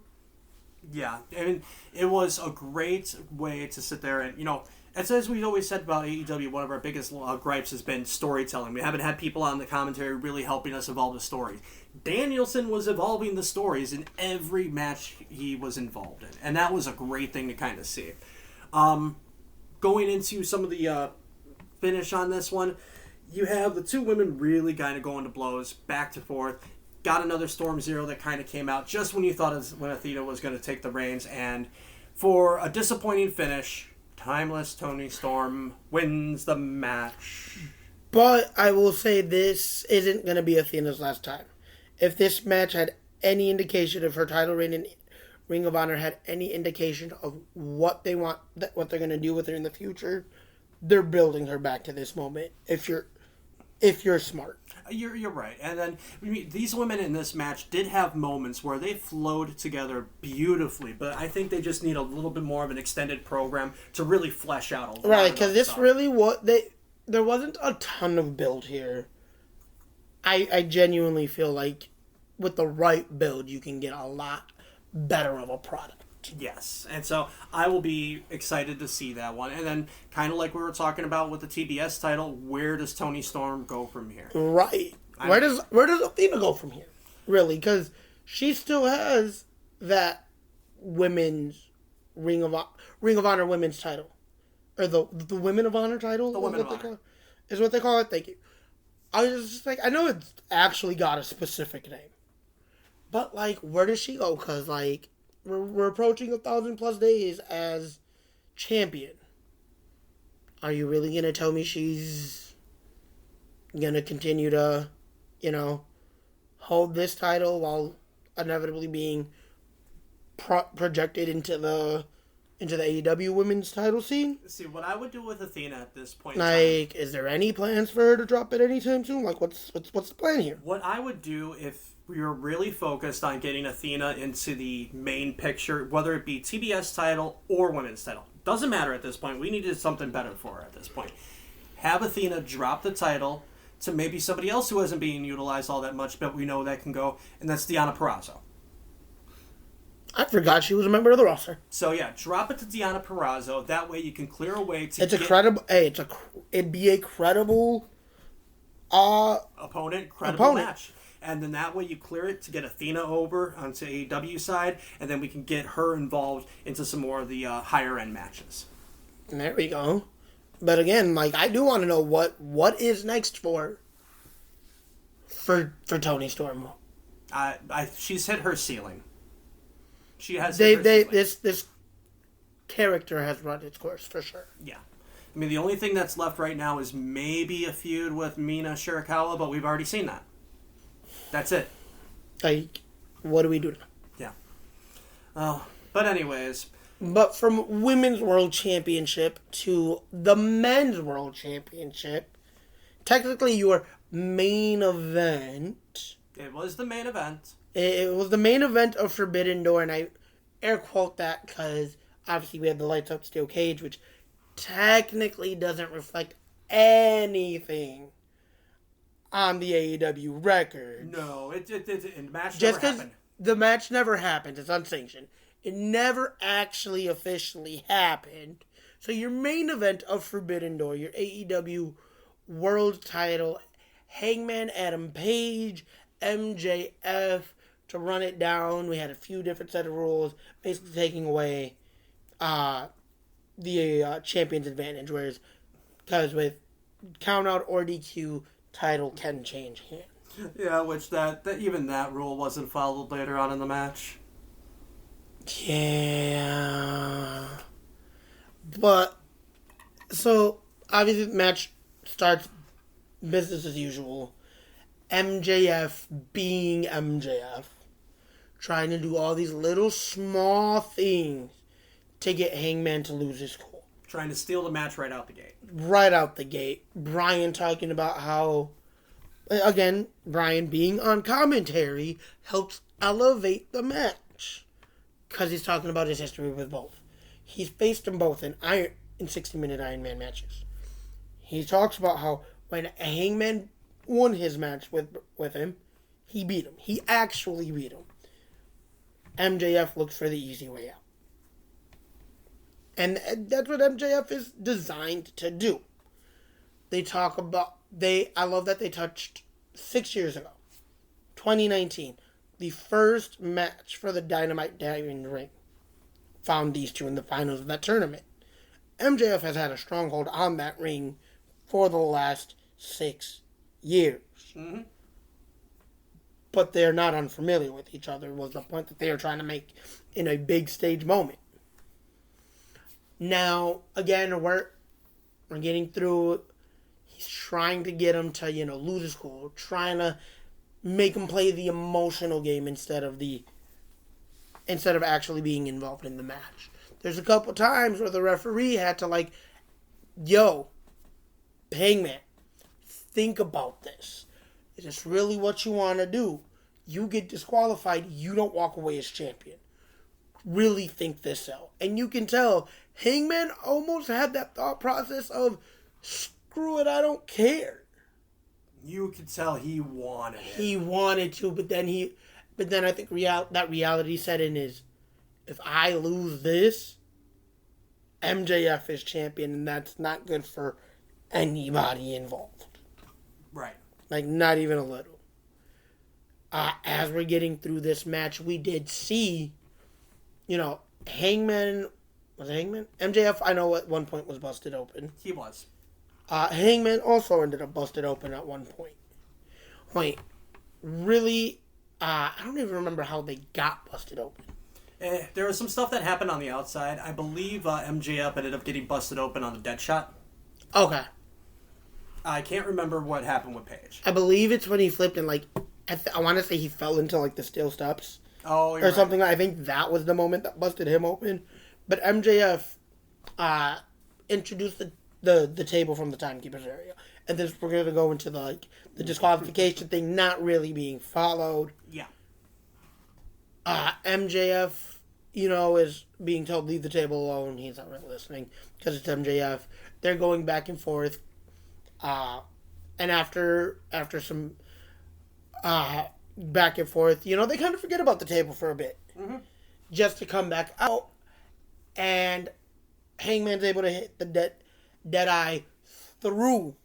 Yeah, I mean, it was a great way to sit there and as we've always said about AEW, one of our biggest gripes has been storytelling. We haven't had people on the commentary really helping us evolve the stories. Danielson was evolving the stories in every match he was involved in, and that was a great thing to kind of see. Going into some of the finish on this one, you have the two women really kind of going to blows, back to forth. Got another Storm Zero that kind of came out just when you thought when Athena was going to take the reins. And for a disappointing finish, Timeless Toni Storm wins the match. But I will say this isn't going to be Athena's last time. If this match had any indication of her title reign in Ring of Honor had any indication of what they want, what they're going to do with her in the future, they're building her back to this moment. If you're smart, You're right. And then these women in this match did have moments where they flowed together beautifully, but I think they just need a little bit more of an extended program to really flesh out a lot. Right, because this really there wasn't a ton of build here. I genuinely feel like with the right build, you can get a lot better of a product. Yes, and so I will be excited to see that one. And then, kind of like we were talking about with the TBS title, where does Toni Storm go from here? Right. Where does Athena go from here? Really, because she still has that women's Ring of Honor women's title, or the Women of Honor title. The Women of Honor is what they call it. Thank you. I was just like, I know it's actually got a specific name, but like, where does she go? Because like, we're approaching 1,000+ days as champion. Are you really gonna tell me she's gonna continue to, hold this title while inevitably being projected into the AEW women's title scene? See, what I would do with Athena at this point like, is there any plans for her to drop it anytime soon? Like, what's the plan here? What I would do if we were really focused on getting Athena into the main picture, whether it be TBS title or women's title, doesn't matter at this point. We needed something better for her at this point. Have Athena drop the title to maybe somebody else who isn't being utilized all that much, but we know that can go, and that's Deonna Purrazzo. I forgot she was a member of the roster. So yeah, drop it to Deonna Purrazzo. That way you can clear a way to it'd be a credible opponent, match. And then that way you clear it to get Athena over onto AEW side, and then we can get her involved into some more of the higher end matches. There we go. But again, like, I do want to know what is next for Toni Storm. She's hit her ceiling. She has. This character has run its course for sure. Yeah. I mean, the only thing that's left right now is maybe a feud with Mina Shirakawa, but we've already seen that. That's it. Like, what do we do now? Yeah. But anyways. But from Women's World Championship to the Men's World Championship, technically your main event. It was the main event. It was the main event of Forbidden Door, and I air quote that because obviously we had the lights out steel cage, which technically doesn't reflect anything on the AEW record. No, the match just never happened. The match never happened. It's unsanctioned. It never actually officially happened. So your main event of Forbidden Door, your AEW World Title, Hangman Adam Page, MJF to run it down. We had a few different set of rules, basically taking away the champion's advantage. Whereas, because with count out or DQ, title can change hands. Yeah, which that even that rule wasn't followed later on in the match. Yeah. But, so, obviously the match starts business as usual. MJF being MJF. Trying to do all these little small things to get Hangman to lose his cool. Trying to steal the match right out the gate. Right out the gate. Brian talking about how, again, Brian being on commentary helps elevate the match. Because he's talking about his history with both. He's faced them both in 60-minute Iron Man matches. He talks about how when Hangman won his match with him, he beat him. He actually beat him. MJF looks for the easy way out. And that's what MJF is designed to do. They talk about... I love that they touched 6 years ago. 2019. The first match for the Dynamite Diamond Ring found these two in the finals of that tournament. MJF has had a stronghold on that ring for the last 6 years. Mm-hmm. But they're not unfamiliar with each other, was the point that they were trying to make in a big stage moment. Now, again, we're getting through. He's trying to get him to, lose his cool. Trying to make him play the emotional game instead of actually being involved in the match. There's a couple times where the referee had to yo, Hangman, think about this. Is this really what you want to do? You get disqualified, you don't walk away as champion. Really think this out. And you can tell Hangman almost had that thought process of, screw it, I don't care. You could tell he wanted it. He wanted to, but then I think that reality set in is, if I lose this, MJF is champion, and that's not good for anybody involved. Right. Like, not even a little. As we're getting through this match, we did see, Hangman... Was it Hangman? MJF, I know at one point was busted open. He was. Hangman also ended up busted open at one point. Really, I don't even remember how they got busted open. There was some stuff that happened on the outside. I believe MJF ended up getting busted open on the dead shot. Okay. I can't remember what happened with Page. I believe it's when he flipped and, I want to say he fell into, the steel steps. Oh, you're or something. I think that was the moment that busted him open. But MJF introduced the table from the timekeeper's area. And then we're going to go into the disqualification thing not really being followed. Yeah. MJF, is being told leave the table alone. He's not really listening because it's MJF. They're going back and forth. And after some back and forth, they kind of forget about the table for a bit. Mm-hmm. Just to come back out. And Hangman's able to hit the dead eye through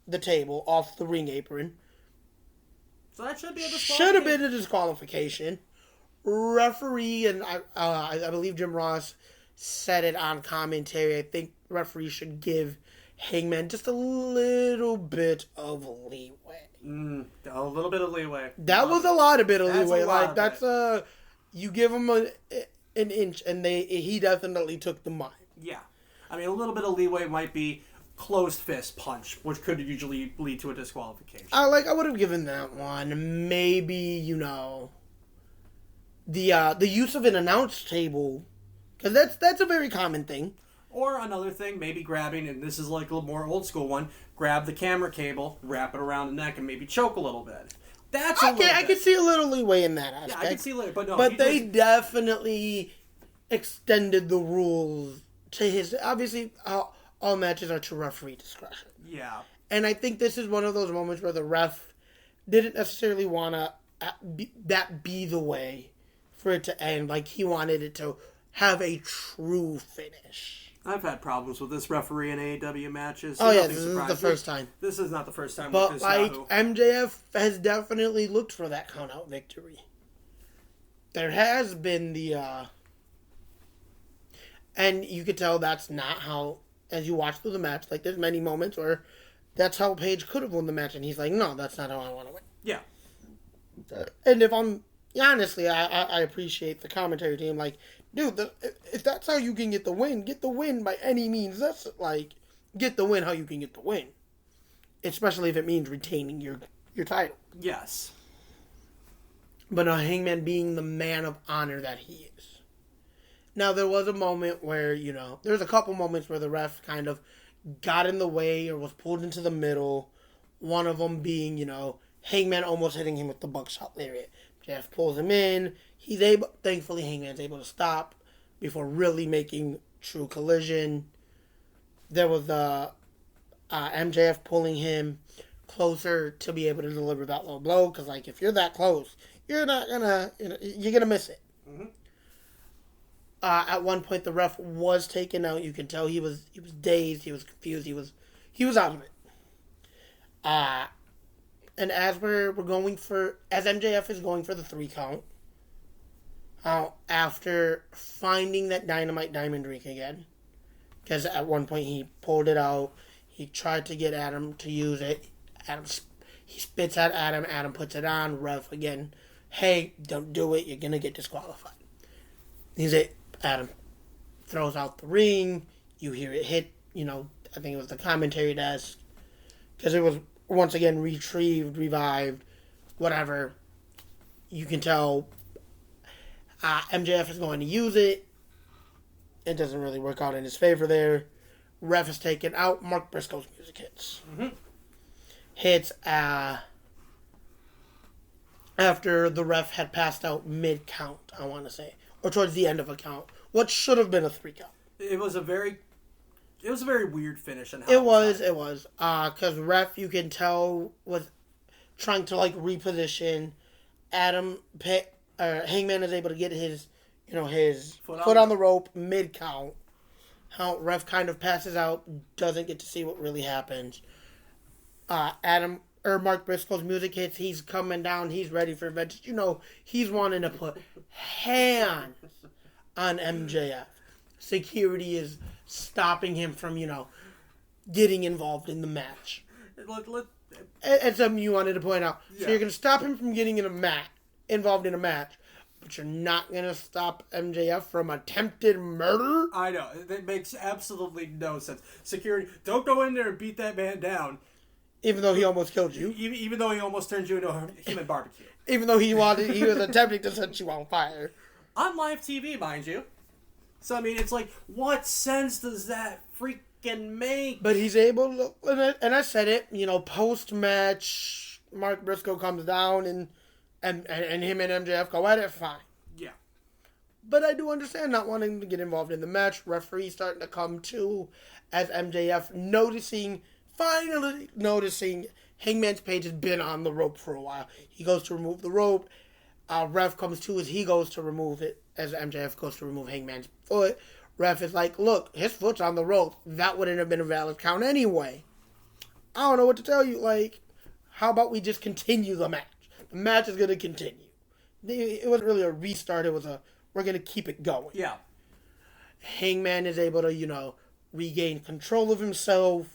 the table off the ring apron. So that should be a disqualification. Should have been a disqualification. Referee, and I believe Jim Ross said it on commentary, I think referee should give Hangman just a little bit of leeway. A little bit of leeway. That was a lot of bit of leeway. That's you give him an inch, and he definitely took the mile. Yeah. I mean, a little bit of leeway might be closed fist punch, which could usually lead to a disqualification. I would have given that one. Maybe, the use of an announce table, because that's a very common thing. Or another thing, maybe grabbing, and this is a little more old school one, grab the camera cable, wrap it around the neck, and maybe choke a little bit. I could see a little leeway in that aspect. Yeah, I could see leeway, but no. But they definitely extended the rules to his... Obviously, all matches are to referee discretion. Yeah. And I think this is one of those moments where the ref didn't necessarily want to that be the way for it to end. He wanted it to have a true finish. I've had problems with this referee in AEW matches. Oh, yeah, this is the first time. This is not the first time. But, with MJF has definitely looked for that count-out victory. There has been and you could tell that's not how, as you watch through the match, there's many moments where that's how Page could have won the match, and he's like, no, that's not how I want to win. Yeah. And honestly, I appreciate the commentary team, dude, if that's how you can get the win by any means. That's get the win how you can get the win. Especially if it means retaining your title. Yes. But Hangman being the man of honor that he is. Now, there was a moment where, there was a couple moments where the ref kind of got in the way or was pulled into the middle. One of them being, Hangman almost hitting him with the buckshot lariat. Jeff pulls him in. Thankfully, Hangman's able to stop before really making true collision. There was MJF pulling him closer to be able to deliver that low blow. Because, if you're that close, you're gonna miss it. Mm-hmm. At one point, the ref was taken out. You could tell he was dazed. He was confused. He was out of it. And as as MJF is going for the 3 count, after finding that Dynamite Diamond Ring again, because at one point he pulled it out, he tried to get Adam to use it. He spits at Adam. Adam puts it on. Ref again, hey, don't do it. You're gonna get disqualified. Adam throws out the ring. You hear it hit. I think it was the commentary desk, because it was once again retrieved, revived, whatever. You can tell MJF is going to use it. It doesn't really work out in his favor there. Ref is taken out. Mark Briscoe's music hits. Mm-hmm. Hits after the ref had passed out mid-count, I want to say. Or towards the end of a count. What should have been a 3 count. It was a very weird finish. And how It was. Because ref, you can tell, was trying to, like, reposition. Hangman is able to get his foot on the rope mid-count. How ref kind of passes out, doesn't get to see what really happens. Mark Briscoe's music hits, he's coming down, he's ready for revenge. He's wanting to put hands on MJF. Security is stopping him from, getting involved in the match. And something you wanted to point out. Yeah. So you're going to stop him from getting involved in a match, but you're not going to stop MJF from attempted murder? I know. That makes absolutely no sense. Security, don't go in there and beat that man down. Even though he almost killed you. Even though he almost turned you into a human barbecue. Even though he was attempting to set you on fire. On live TV, mind you. So, I mean, it's like, what sense does that freaking make? But he's able to, and I said it, post-match, Mark Briscoe comes down and him and MJF go at it, fine. Yeah. But I do understand not wanting to get involved in the match. Referee starting to come to as MJF finally noticing Hangman Page has been on the rope for a while. He goes to remove the rope. Ref comes to as he goes to remove it, as MJF goes to remove Hangman's foot. Ref is like, look, his foot's on the rope. That wouldn't have been a valid count anyway. I don't know what to tell you. Like, how about we just continue the match? The match is going to continue. It wasn't really a restart. It was we're going to keep it going. Yeah. Hangman is able to, regain control of himself.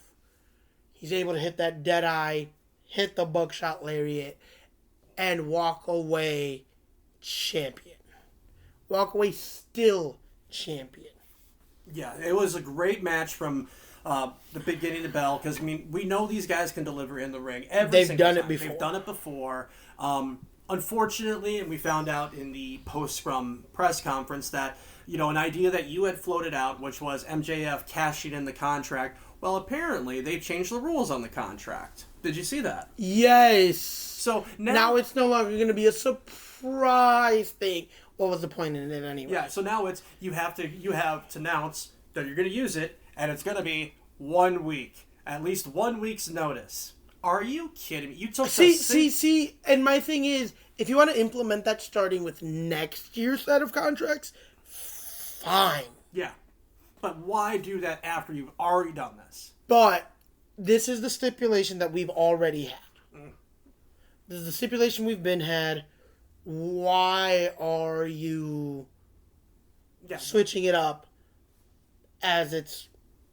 He's able to hit that dead eye, hit the buckshot lariat, and walk away champion. Walk away still champion. Yeah, it was a great match from the beginning to bell, because, we know these guys can deliver in the ring They've done it before. They've done it before. Unfortunately, and we found out in the post-scrum press conference that, an idea that you had floated out, which was MJF cashing in the contract. Well, apparently, they've changed the rules on the contract. Did you see that? Yes. So now it's no longer going to be a surprise thing. What was the point in it anyway? Yeah, so now it's you have to announce that you're going to use it, and it's going to be 1 week. At least 1 week's notice. Are you kidding me? You took See, and my thing is, if you want to implement that starting with next year's set of contracts, fine. Yeah. But why do that after you've already done this? But this is the stipulation that we've already had. This is the stipulation we've been had. Why are you switching it up as it's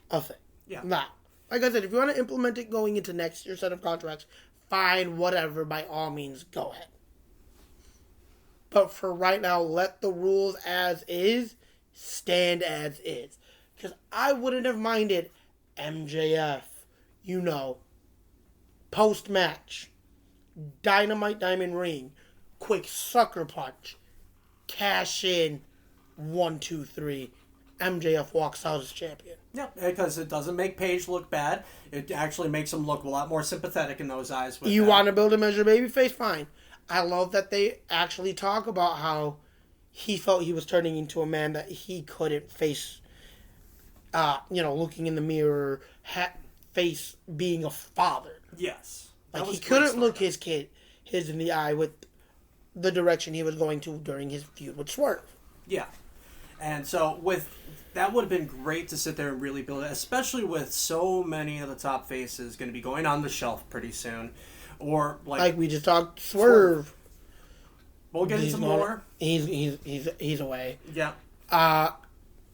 a thing? Yeah. Now, like I said, if you want to implement it going into next year's set of contracts, fine, whatever, by all means, go ahead. But for right now, let the rules as is stand as is. Because I wouldn't have minded MJF, post-match, Dynamite Diamond Ring, quick sucker punch, cash in, 1, 2, 3, MJF walks out as champion. Yeah, because it doesn't make Page look bad. It actually makes him look a lot more sympathetic in those eyes. You want to build him as your babyface? Fine. I love that they actually talk about how he felt he was turning into a man that he couldn't face, looking in the mirror, face being a father. Yes. Like, he couldn't look his in the eye with the direction he was going to during his feud with Swerve. Yeah. And so that would have been great to sit there and really build it, especially with so many of the top faces going to be going on the shelf pretty soon. Or like we just talked, Swerve. We'll get into more. He's away. Yeah.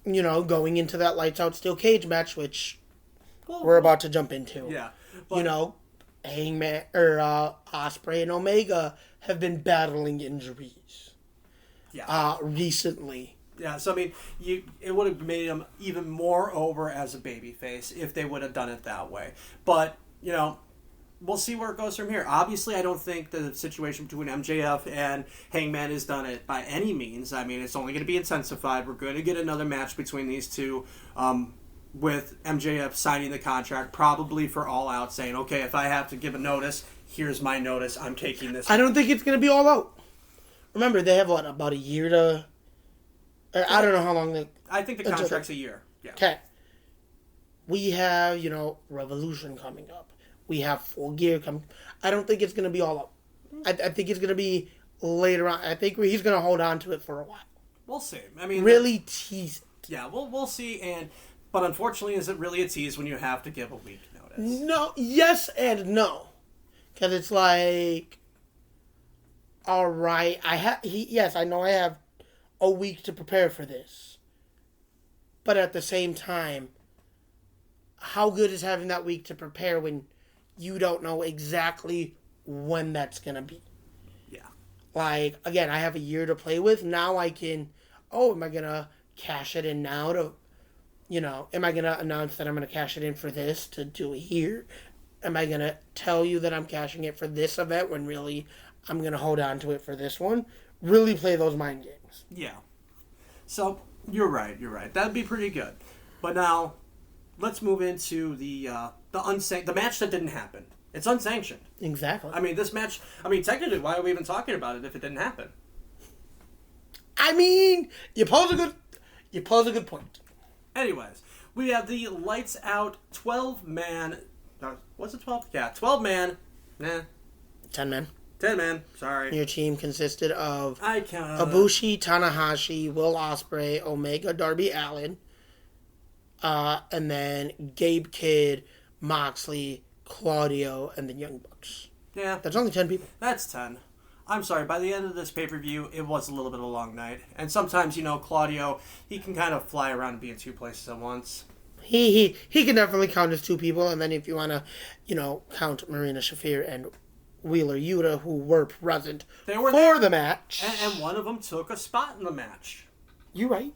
Going into that lights out steel cage match, which we're about to jump into. Yeah. Hangman or Ospreay and Omega have been battling injuries. Yeah. Recently. Yeah. So it would have made him even more over as a babyface if they would have done it that way. But we'll see where it goes from here. Obviously, I don't think the situation between MJF and Hangman has done it by any means. It's only going to be intensified. We're going to get another match between these two, with MJF signing the contract, probably for All Out, saying, okay, if I have to give a notice, here's my notice, I'm taking this. I don't think it's going to be all out. Remember, they have, about a year to... I don't know how long they... I think the contract's a year. Yeah. Okay. We have, Revolution coming up. We have Full Gear coming. I don't think it's going to be all out. I think it's going to be later on. I think he's going to hold on to it for a while. We'll see. I mean, really tease it. Yeah, we'll see. But unfortunately, is it really a tease when you have to give a week notice? No, yes and no, because it's like, all right, I know I have a week to prepare for this, but at the same time, how good is having that week to prepare when you don't know exactly when that's gonna be? Yeah. Like, again, I have a year to play with. Now I can, am I gonna cash it in now to, am I gonna announce that I'm gonna cash it in for this to do it here? Am I gonna tell you that I'm cashing it for this event when really I'm gonna hold on to it for this one? Really play those mind games. Yeah. So, you're right. That'd be pretty good. But now, let's move into the match that didn't happen. It's unsanctioned. Exactly. I mean, this match, technically, why are we even talking about it if it didn't happen? I mean, you pose a good point. Anyways, we have the lights out 12-man... Was it 12? Yeah, 12-man. 10 men. 10 men, sorry. Your team consisted of Ibushi, Tanahashi, Will Ospreay, Omega, Darby Allin, and then Gabe Kidd, Moxley, Claudio, and the Young Bucks. Yeah. That's only 10 people. That's 10. I'm sorry, by the end of this pay-per-view, it was a little bit of a long night. And sometimes, Claudio, he can kind of fly around and be in two places at once. He can definitely count as two people, and then if you want to, count Marina Shafir and Wheeler Yuta, who were present for the match. And one of them took a spot in the match. You're right.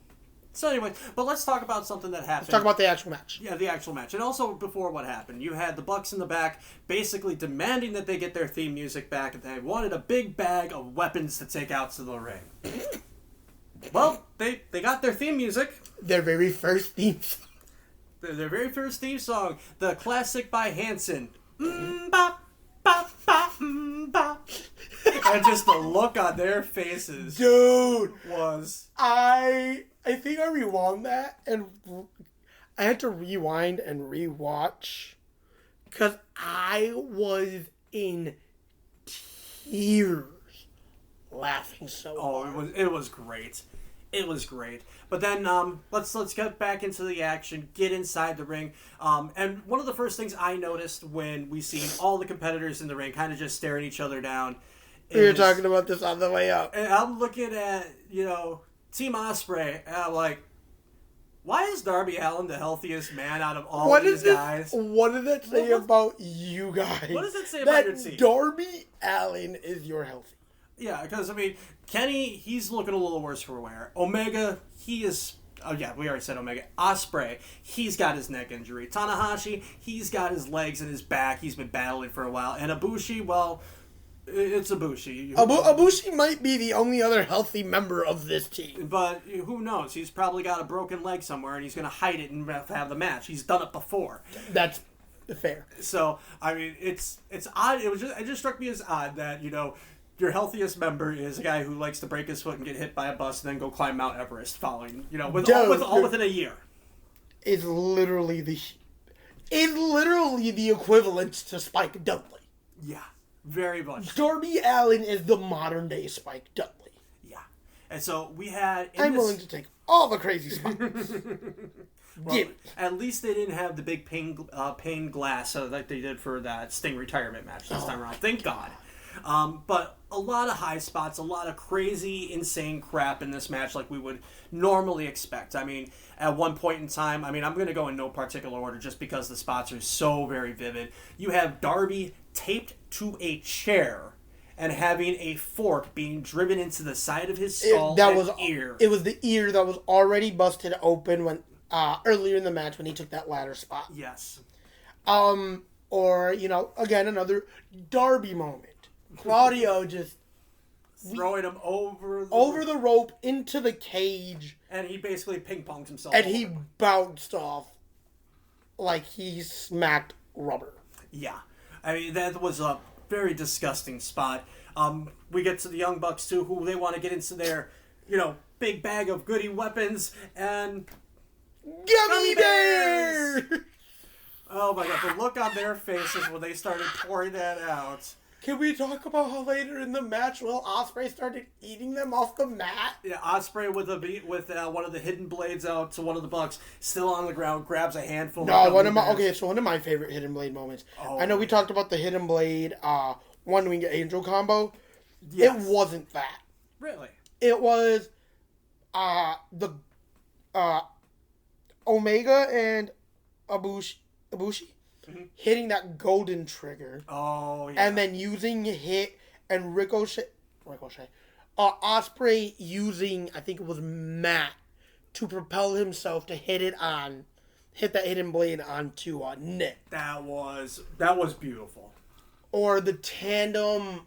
So anyway, but let's talk about something that happened. Let's talk about the actual match. Yeah, the actual match. And also before what happened. You had the Bucks in the back basically demanding that they get their theme music back, and they wanted a big bag of weapons to take out to the ring. Well, they got their theme music. Their very first theme song. Their very first theme song. The classic by Hanson. Bop, bop, bop, bop. And just the look on their faces. Dude. Was... I think I rewound that, and I had to rewind and rewatch, because I was in tears laughing so hard. It was great. It was great. But then let's get back into the action, get inside the ring. And one of the first things I noticed when we seen all the competitors in the ring kind of just staring each other down. We were talking about this on the way up. And I'm looking at, Team Ospreay, and I'm like, why is Darby Allin the healthiest man out of all these guys? What does that say about you guys? What does it say about your team? Darby Allin is your healthy. Yeah, because, Kenny, he's looking a little worse for wear. Omega, he is... Oh, yeah, we already said Omega. Ospreay, he's got his neck injury. Tanahashi, he's got his legs and his back. He's been battling for a while. And Ibushi, well... It's Ibushi. Ibushi might be the only other healthy member of this team. But who knows? He's probably got a broken leg somewhere, and he's going to hide it and have the match. He's done it before. That's fair. So, it's odd. It just struck me as odd that, your healthiest member is a guy who likes to break his foot and get hit by a bus and then go climb Mount Everest following, all within a year. It's literally the equivalent to Spike Dudley. Yeah. Very much. Darby Allin is the modern day Spike Dudley. Yeah. And so we had... willing to take all the crazy spots. Well, at least they didn't have the big pane glass like they did for that Sting retirement match this time around. Thank God. But a lot of high spots, a lot of crazy, insane crap in this match like we would normally expect. At one point in time, I'm going to go in no particular order just because the spots are so very vivid. You have Darby taped to a chair and having a fork being driven into the side of his skull ear. It was the ear that was already busted open when earlier in the match when he took that ladder spot. Yes. Or, again, another Darby moment. Claudio just... throwing him over the rope into the cage. And he basically ping-ponged himself and he bounced off like he smacked rubber. Yeah. That was a very disgusting spot. We get to the Young Bucks, too, who they want to get into their, big bag of goodie weapons, and... Gummy bear! Oh my god, the look on their faces when they started pouring that out. Can we talk about how later in the match, Ospreay started eating them off the mat? Yeah, Ospreay with one of the hidden blades out to one of the Bucks, still on the ground, grabs a handful. No, one of my favorite hidden blade moments. Oh, I know we talked about the hidden blade, one wing angel combo. Yes. It wasn't that. Really? It was, the Omega and Ibushi hitting that golden trigger. Oh, yeah. And then using hit and Ricochet. Ospreay using, I think it was Matt, to propel himself to hit that hidden blade onto Nick. That was beautiful. Or the tandem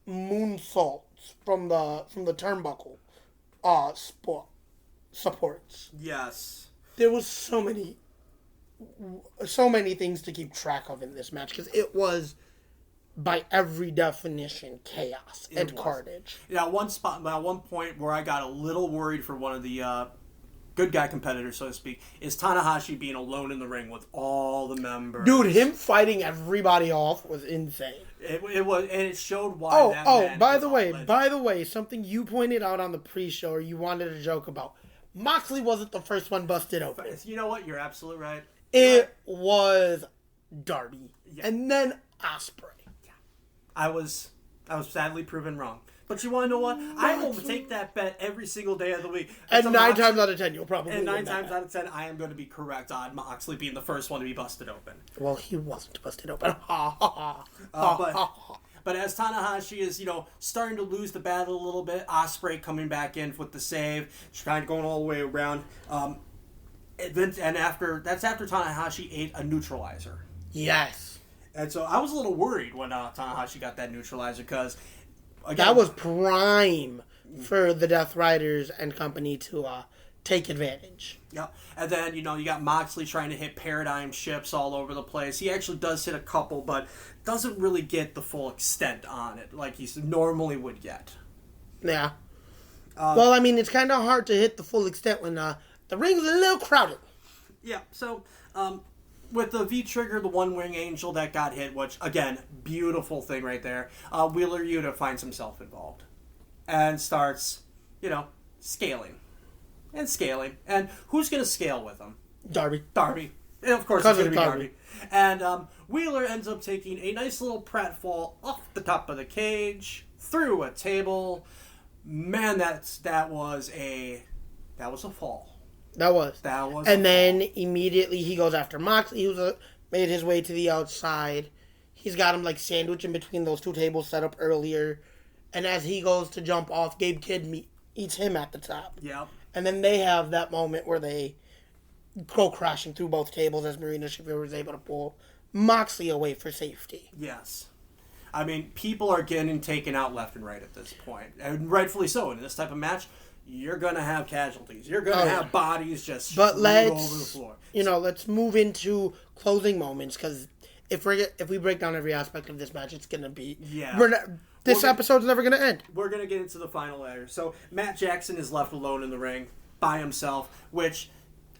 moonsaults from the turnbuckle supports. Yes. There was so many things to keep track of in this match because it was, by every definition, chaos and carnage. Yeah, at one point where I got a little worried for one of the good guy competitors, so to speak, is Tanahashi being alone in the ring with all the members. Dude, him fighting everybody off was insane. It was, and it showed why. By the way, something you pointed out on the pre-show, or you wanted to joke about. Moxley wasn't the first one busted open. You know what? You're absolutely right. It was Darby, and then Ospreay. Yeah, I was sadly proven wrong. But you want to know what? I will take that bet every single day of the week. And 9 times out of 10, you'll probably win. And 9 times out of 10, I am going to be correct on Moxley being the first one to be busted open. Well, he wasn't busted open. But as Tanahashi is, starting to lose the battle a little bit, Ospreay coming back in with the save, trying going all the way around. That's after Tanahashi ate a neutralizer. Yes. And so I was a little worried when Tanahashi got that neutralizer because that was prime for the Deathriders and company to take advantage. Yeah. And then, you got Moxley trying to hit paradigm shifts all over the place. He actually does hit a couple, but doesn't really get the full extent on it like he normally would get. Yeah. Well, I mean, it's kind of hard to hit the full extent when the ring's a little crowded. Yeah, so with the V-trigger, the one-wing angel that got hit, which, again, beautiful thing right there, Wheeler Yuta finds himself involved and starts, scaling. And who's going to scale with him? Darby. And of course, it's going to be Darby. And Wheeler ends up taking a nice little pratfall off the top of the cage, through a table. Man, that was a fall. That was. And then immediately he goes after Moxley, who's made his way to the outside. He's got him sandwiched in between those two tables set up earlier. And as he goes to jump off, Gabe Kidd eats him at the top. Yep. And then they have that moment where they go crashing through both tables as Marina Shafir was able to pull Moxley away for safety. Yes. I mean, people are getting taken out left and right at this point. And rightfully so. In this type of match, you're going to have casualties. You're going to have bodies just over the floor. Let's move into closing moments, because if we break down every aspect of this match, it's going to be... Yeah. This episode's never going to end. We're going to get into the final layer. So, Matt Jackson is left alone in the ring by himself, which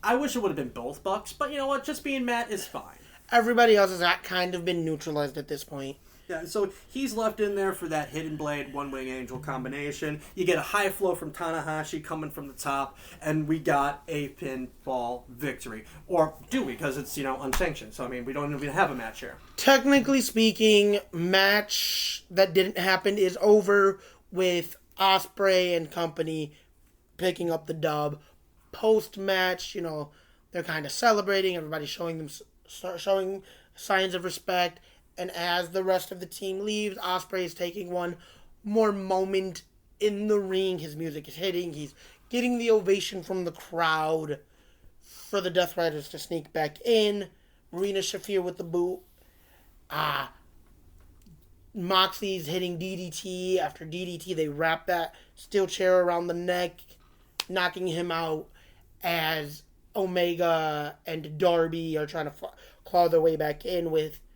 I wish it would have been both Bucks, but you know what? Just being Matt is fine. Everybody else has kind of been neutralized at this point. Yeah, so he's left in there for that hidden blade, one-wing angel combination. You get a high flow from Tanahashi coming from the top, and we got a pinfall victory. Or do we? Because it's, unsanctioned. So, I mean, we don't even have a match here. Technically speaking, match that didn't happen is over with Ospreay and company picking up the dub. Post-match, they're kind of celebrating. Everybody's showing signs of respect. And as the rest of the team leaves, Ospreay is taking one more moment in the ring. His music is hitting. He's getting the ovation from the crowd for the Deathriders to sneak back in. Marina Shafir with the boot. Moxley's hitting DDT. After DDT, they wrap that steel chair around the neck, knocking him out as Omega and Darby are trying to claw their way back in with